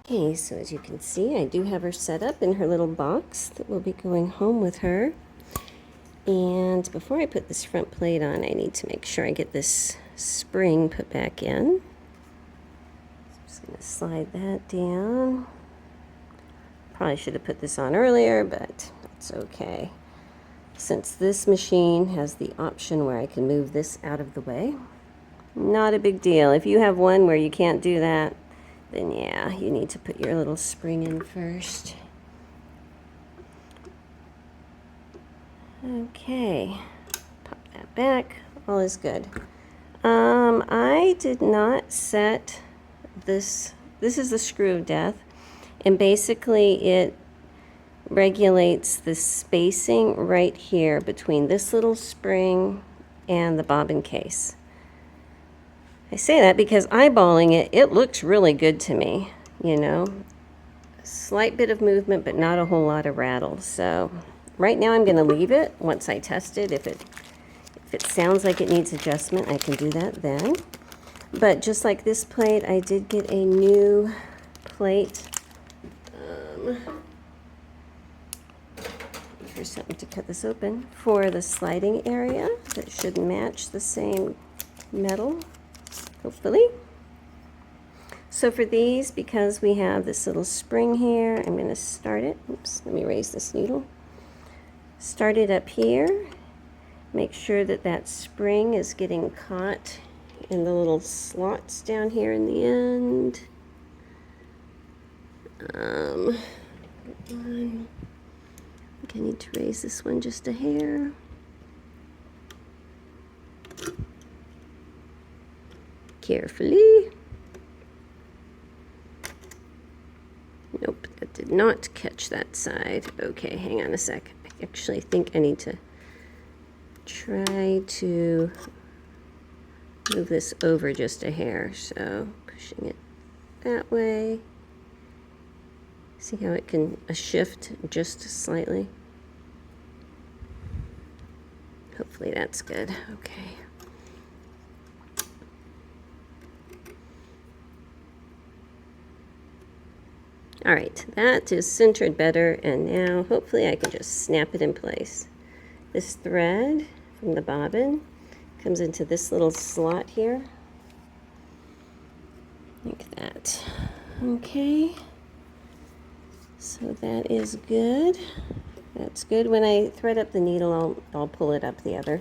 Okay, so as you can see, I do have her set up in her little box that will be going home with her. And before I put this front plate on, I need to make sure I get this spring put back in. So I'm just going to slide that down. Probably should have put this on earlier, but that's okay. Since this machine has the option where I can move this out of the way, not a big deal. If you have one where you can't do that, then yeah, you need to put your little spring in first. Okay, pop that back. All is good. I did not set this. This is the screw of death, and basically it regulates the spacing right here between this little spring and the bobbin case. I say that because eyeballing it, it looks really good to me, you know. A slight bit of movement, but not a whole lot of rattle. So right now I'm going to leave it. Once I test it, if it sounds like it needs adjustment, I can do that then. But just like this plate, I did get a new plate. Here's something to cut this open for the sliding area that should match the same metal, hopefully. So for these, because we have this little spring here, I'm going to start it. Oops, let me raise this needle. Start it up here. Make sure that that spring is getting caught in the little slots down here in the end. I think I need to raise this one just a hair. Carefully. Nope, that did not catch that side. Okay, hang on a sec. I actually think I need to try to move this over just a hair. So pushing it that way. See how it can shift just slightly? Hopefully that's good. Okay. All right, that is centered better, and now hopefully I can just snap it in place. This thread from the bobbin comes into this little slot here, like that. Okay, so that is good. That's good. When I thread up the needle, I'll pull it up the other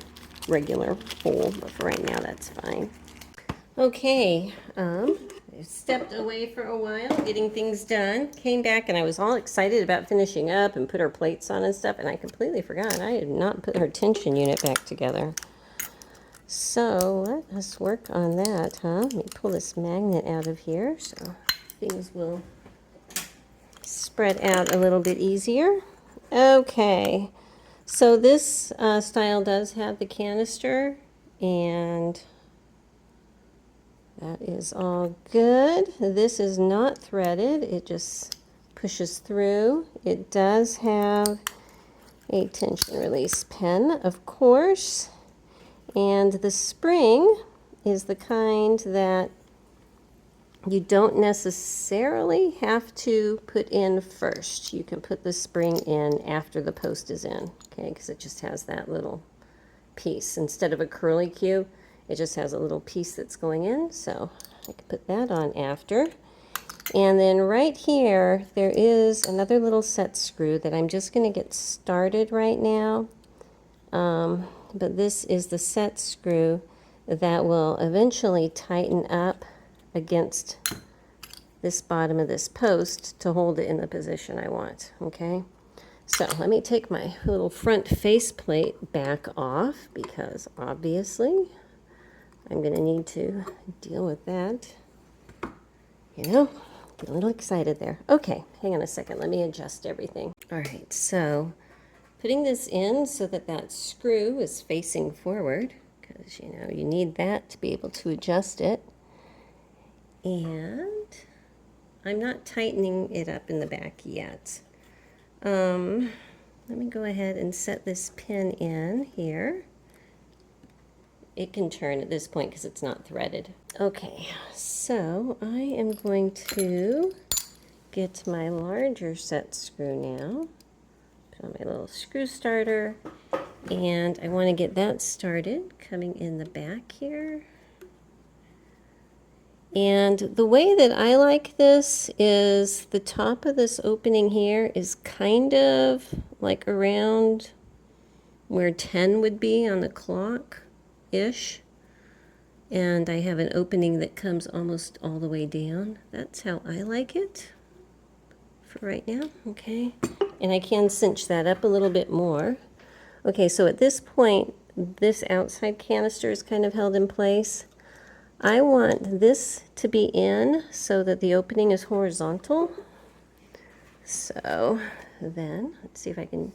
regular hole, but for right now that's fine. Okay, I stepped away for a while getting things done, came back, and I was all excited about finishing up and put her plates on and stuff, and I completely forgot I had not put her tension unit back together. So let us work on that, huh? Let me pull this magnet out of here so things will spread out a little bit easier. Okay, so this style does have the canister, and that is all good. This is not threaded, it just pushes through. It does have a tension release pin, of course, and the spring is the kind that you don't necessarily have to put in first. You can put the spring in after the post is in, okay, because it just has that little piece. Instead of a 𝐥𝐤𝐤𝐞, it just has a little piece that's going in, so I can put that on after. And then right here, there is another little set screw that I'm just going to get started right now. But this is the set screw that will eventually tighten up against this bottom of this post to hold it in the position I want, okay? So let me take my little front faceplate back off because obviously I'm going to need to deal with that. You know, get a little excited there. Okay, hang on a second. Let me adjust everything. All right, so putting this in so that that screw is facing forward because, you know, you need that to be able to adjust it. And I'm not tightening it up in the back yet. Let me go ahead and set this pin in here. It can turn at this point because it's not threaded. Okay, so I am going to get my larger set screw now. Put on my little screw starter, and I want to get that started coming in the back here. And the way that I like this is the top of this opening here is kind of like around where 10 would be on the clock-ish. And I have an opening that comes almost all the way down. That's how I like it for right now, okay? And I can cinch that up a little bit more. Okay, so at this point, this outside canister is kind of held in place. I want this to be in so that the opening is horizontal. So then, let's see if I can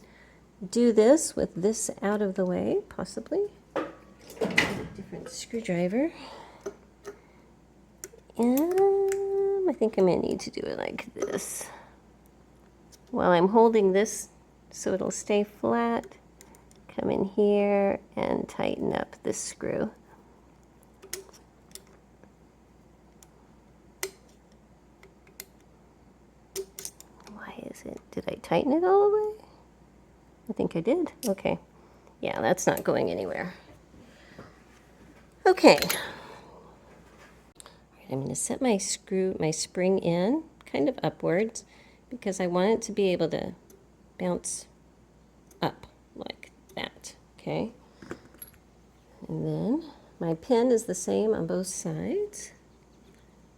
do this with this out of the way, possibly. Different screwdriver. And I think I'm going to need to do it like this. While I'm holding this so it'll stay flat, come in here and tighten up this screw. Did I tighten it all the way? I think I did. Okay. Yeah, that's not going anywhere. Okay. All right, I'm going to set my spring in kind of upwards because I want it to be able to bounce up like that. Okay. And then my pin is the same on both sides.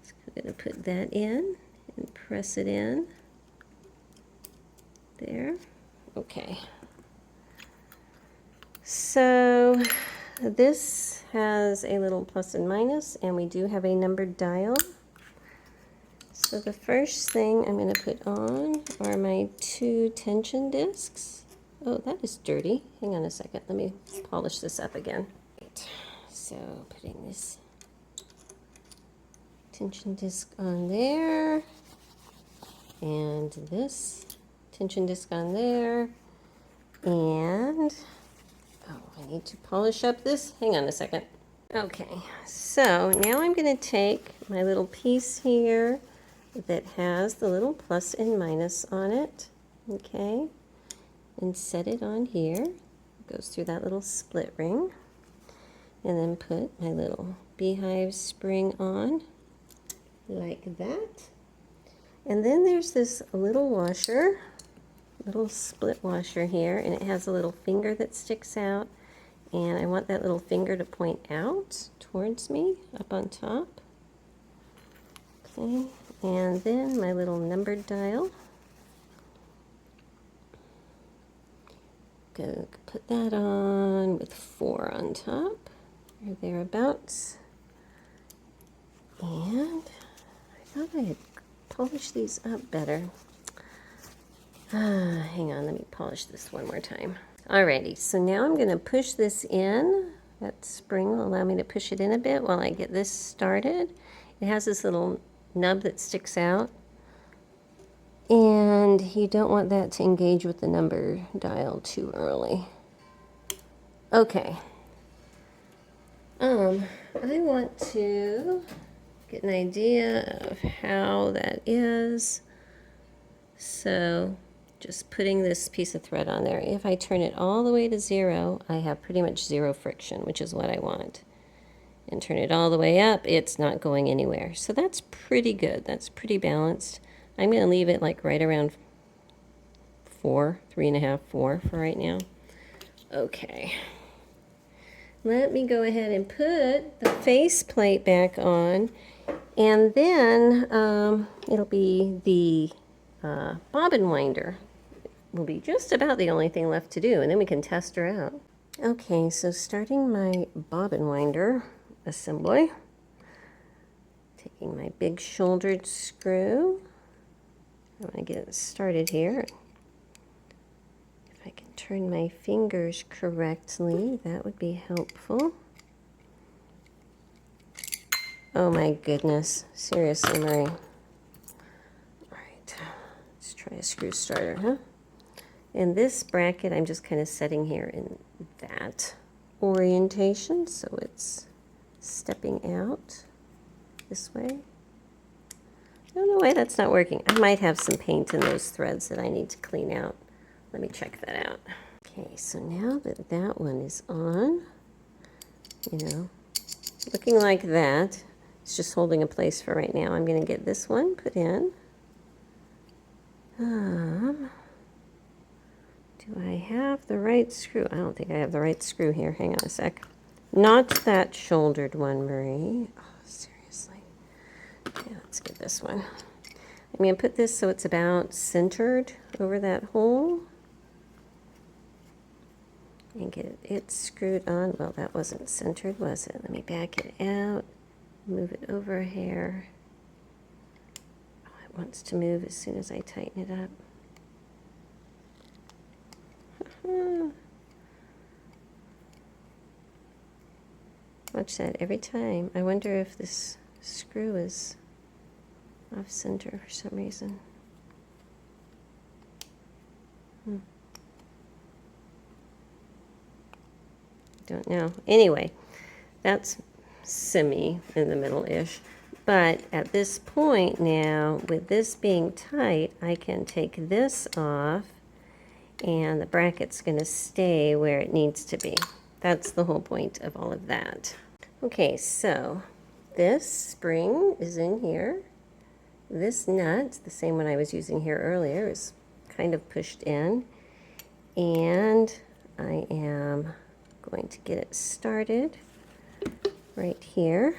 So I'm going to put that in and press it in. There. Okay. So this has a little plus and minus, and we do have a numbered dial. So the first thing I'm going to put on are my 2 tension discs. Oh, that is dirty. Hang on a second. Let me polish this up again. Right. So putting this tension disc on there, and this tension disc on there, and oh, I need to polish up this. Hang on a second. Okay, so now I'm going to take my little piece here that has the little plus and minus on it, okay, and set it on here. It goes through that little split ring, and then put my little beehive spring on like that. And then there's this little washer, little split washer here, and it has a little finger that sticks out, and I want that little finger to point out towards me up on top. Okay, and then my little numbered dial. Go put that on with 4 on top or thereabouts. And I thought I had polished these up better. Hang on, let me polish this one more time. Alrighty, so now I'm going to push this in. That spring will allow me to push it in a bit while I get this started. It has this little nub that sticks out, and you don't want that to engage with the number dial too early. Okay. I want to get an idea of how that is. So just putting this piece of thread on there. If I turn it all the way to 0, I have pretty much 0 friction, which is what I want. And turn it all the way up, it's not going anywhere. So that's pretty good. That's pretty balanced. I'm going to leave it like right around 4, 3.5, 4 for right now. Okay. Let me go ahead and put the face plate back on, and then it'll be the bobbin winder will be just about the only thing left to do, and then we can test her out. Okay, so starting my bobbin winder assembly, taking my big shouldered screw. I want to get it started here. If I can turn my fingers correctly, that would be helpful. Oh my goodness, seriously, Marie. All right, let's try a screw starter, huh? And this bracket, I'm just kind of setting here in that orientation, so it's stepping out this way. I don't know why that's not working. I might have some paint in those threads that I need to clean out. Let me check that out. Okay, so now that that one is on, you know, looking like that, it's just holding a place for right now. I'm going to get this one put in. Do I have the right screw? I don't think I have the right screw here. Hang on a sec. Not that shouldered one, Marie. Oh, seriously. Okay, let's get this one. I'm going to put this so it's about centered over that hole. And get it screwed on. Well, that wasn't centered, was it? Let me back it out. Move it over a hair. Oh, it wants to move as soon as I tighten it up. Watch that every time. I wonder if this screw is off center for some reason. Don't know. Anyway, that's semi in the middle-ish. But at this point now, with this being tight, I can take this off and the bracket's going to stay where it needs to be. That's the whole point of all of that. Okay, so this spring is in here. This nut, the same one I was using here earlier, is kind of pushed in. And I am going to get it started right here.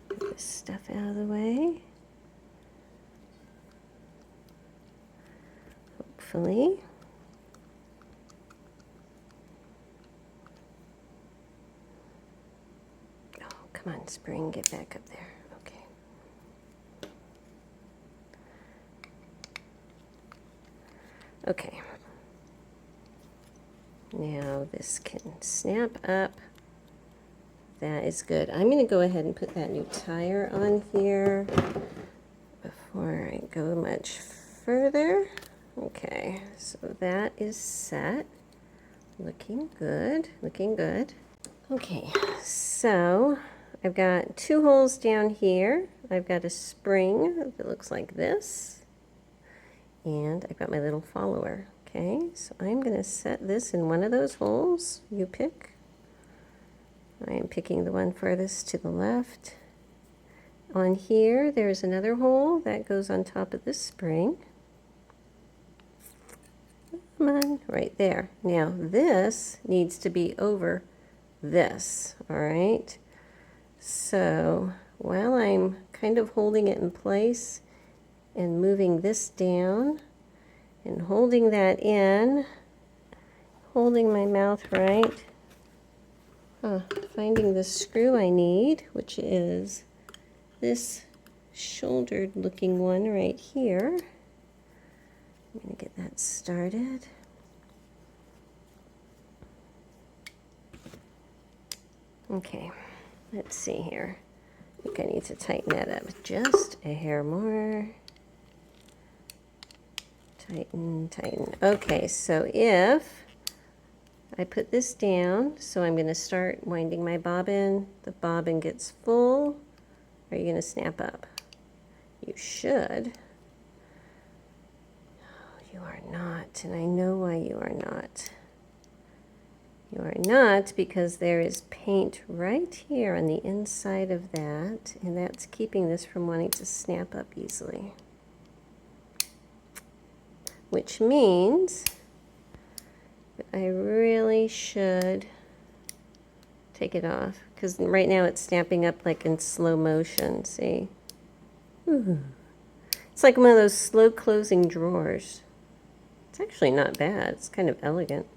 Get this stuff out of the way. Hopefully. Oh, come on, spring, get back up there. Okay. Okay. Now this can snap up. That is good. I'm going to go ahead and put that new tire on here before I go much further. Okay, so that is set. Looking good, looking good. Okay, so I've got 2 holes down here. I've got a spring that looks like this. And I've got my little follower. Okay, so I'm going to set this in one of those holes. You pick. I am picking the one furthest to the left. On here, there's another hole that goes on top of this spring. Come on, right there. Now, this needs to be over this, all right? So, while I'm kind of holding it in place and moving this down and holding that in, holding my mouth right, finding the screw I need, which is this shouldered looking one right here. I'm going to get that started. Okay, let's see here. I think I need to tighten that up just a hair more. Tighten, tighten. Okay, so if I put this down, so I'm going to start winding my bobbin. The bobbin gets full. Are you going to snap up? You should. Oh, you are not, and I know why you are not. You are not because there is paint right here on the inside of that, and that's keeping this from wanting to snap up easily. Which means I really should take it off, because right now it's snapping up like in slow motion, see? Ooh. It's like one of those slow closing drawers. It's actually not bad. It's kind of elegant.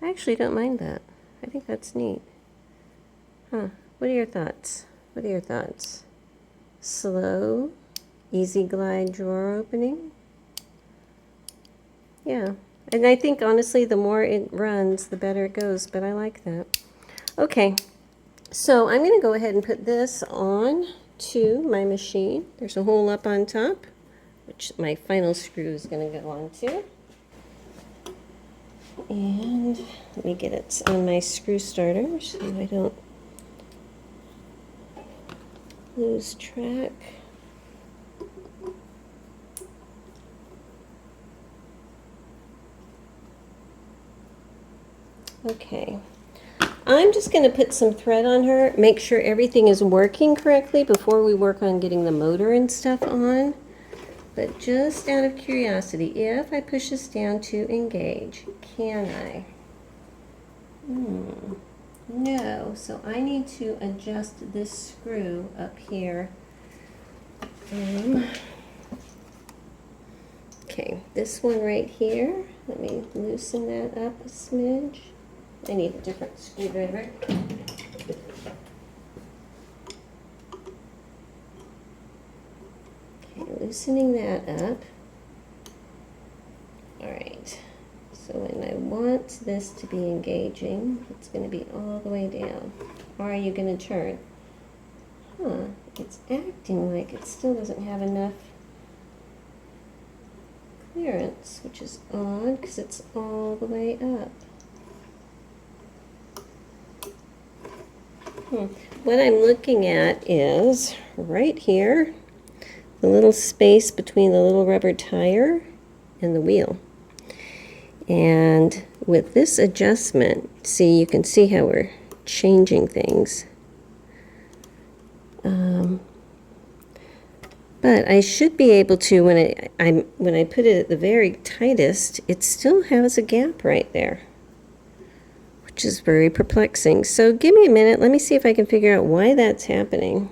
I actually don't mind that. I think that's neat. Huh. What are your thoughts? What are your thoughts? Slow, easy glide drawer opening. Yeah. And I think, honestly, the more it runs, the better it goes. But I like that. Okay. So I'm going to go ahead and put this on to my machine. There's a hole up on top, which my final screw is going to go on to. And let me get it on my screw starter so I don't lose track. Okay. I'm just going to put some thread on her, make sure everything is working correctly before we work on getting the motor and stuff on. But just out of curiosity, if I push this down to engage, can I? No, so I need to adjust this screw up here. Okay, this one right here, let me loosen that up a smidge. I need a different screwdriver. Okay, loosening that up. Alright, so when I want this to be engaging, it's going to be all the way down. Or are you going to turn? Huh, it's acting like it still doesn't have enough clearance, which is odd because it's all the way up. What I'm looking at is right here, the little space between the little rubber tire and the wheel. And with this adjustment, see, you can see how we're changing things. But I should be able to, when I put it at the very tightest, it still has a gap right there, which is very perplexing. So give me a minute. Let me see if I can figure out why that's happening.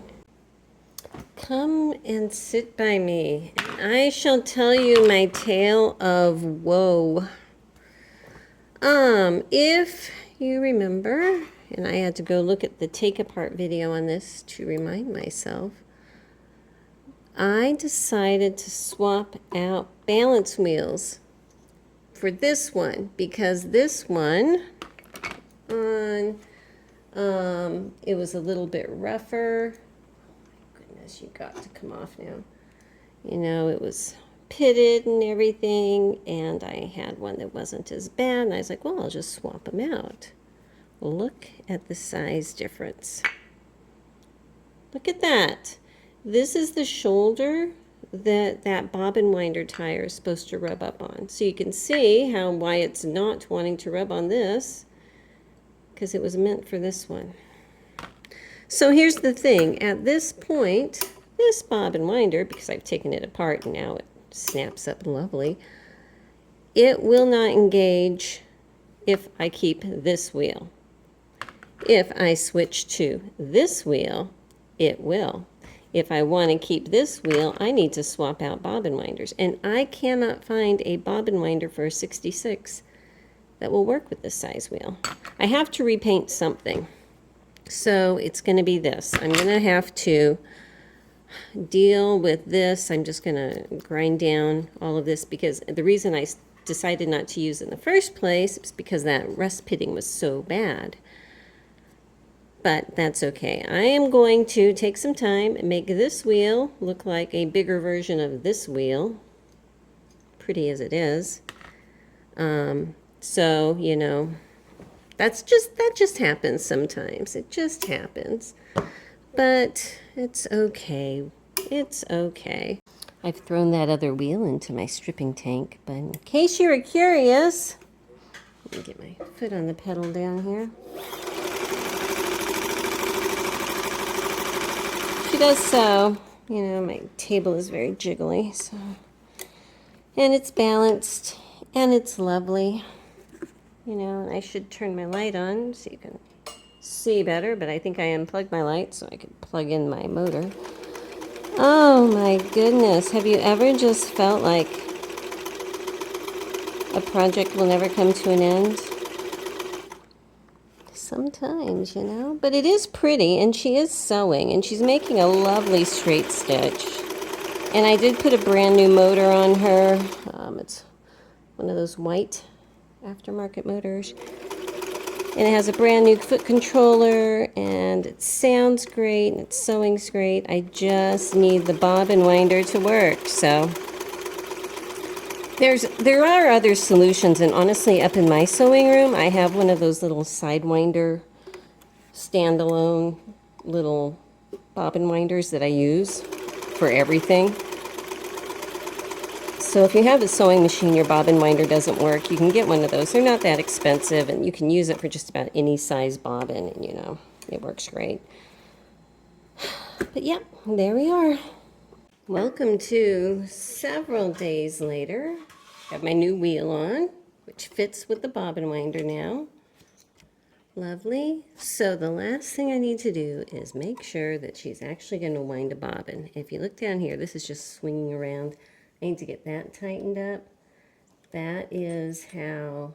Come and sit by me, and I shall tell you my tale of woe. If you remember, and I had to go look at the take apart video on this to remind myself, I decided to swap out balance wheels for this one because this one it was a little bit rougher. My goodness, you got to come off now. You know, it was pitted and everything, and I had one that wasn't as bad, and I was like, well, I'll just swap them out. Look at the size difference. Look at that. This is the shoulder that bobbin winder tire is supposed to rub up on. So you can see why it's not wanting to rub on this, because it was meant for this one. So here's the thing. At this point, this bobbin winder, because I've taken it apart and now it snaps up lovely, it will not engage if I keep this wheel. If I switch to this wheel, it will. If I want to keep this wheel, I need to swap out bobbin winders. And I cannot find a bobbin winder for a 66 that will work with this size wheel. I have to repaint something. So it's going to be this. I'm going to have to deal with this. I'm just going to grind down all of this because the reason I decided not to use it in the first place is because that rust pitting was so bad. But that's okay. I am going to take some time and make this wheel look like a bigger version of this wheel, pretty as it is. So, you know, that just happens sometimes. It just happens. But it's okay. It's okay. I've thrown that other wheel into my stripping tank, but in case you were curious, let me get my foot on the pedal down here. She does so. You know, my table is very jiggly, so. And it's balanced, and it's lovely. You know, and I should turn my light on so you can see better, but I think I unplugged my light so I could plug in my motor. Oh my goodness. Have you ever just felt like a project will never come to an end? Sometimes, you know. But it is pretty, and she is sewing, and she's making a lovely straight stitch. And I did put a brand new motor on her. It's one of those white aftermarket motors. And it has a brand new foot controller, and it sounds great, and its sewing's great. I just need the bobbin winder to work, so. There are other solutions, and honestly, up in my sewing room, I have one of those little sidewinder, standalone little bobbin winders that I use for everything. So if you have a sewing machine, your bobbin winder doesn't work, you can get one of those. They're not that expensive, and you can use it for just about any size bobbin, and you know, it works great. But yeah, there we are. Welcome to several days later. Got my new wheel on, which fits with the bobbin winder now. Lovely. So the last thing I need to do is make sure that she's actually going to wind a bobbin. If you look down here, this is just swinging around. I need to get that tightened up. That is how,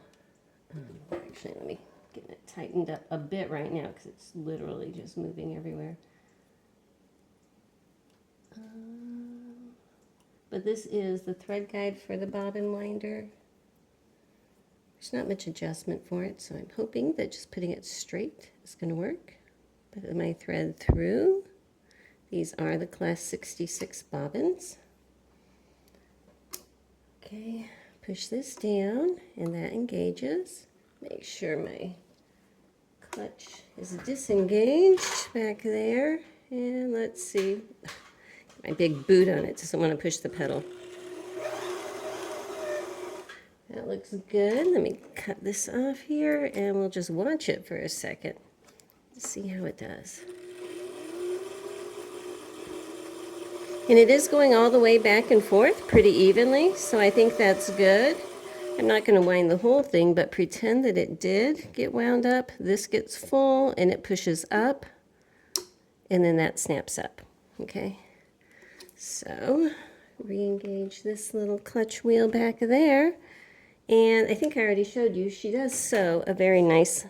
actually let me get it tightened up a bit right now because it's literally just moving everywhere. But this is the thread guide for the bobbin winder. There's not much adjustment for it, so I'm hoping that just putting it straight is going to work. Put my thread through. These are the class 66 bobbins. Okay, push this down, and that engages. Make sure my clutch is disengaged back there. And let's see. My big boot on it doesn't want to push the pedal. That looks good. Let me cut this off here, and we'll just watch it for a second. See how it does. And it is going all the way back and forth pretty evenly, so I think that's good. I'm not going to wind the whole thing, but pretend that it did get wound up. This gets full, and it pushes up, and then that snaps up, okay? So, re-engage this little clutch wheel back there. And I think I already showed you, she does sew a very nice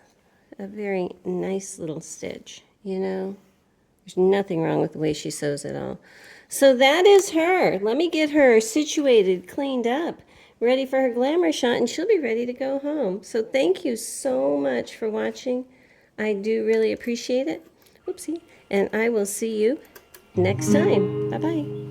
little stitch, you know? There's nothing wrong with the way she sews at all. So that is her. Let me get her situated, cleaned up, ready for her glamour shot, and she'll be ready to go home. So thank you so much for watching. I do really appreciate it. Whoopsie. And I will see you next time. Bye-bye.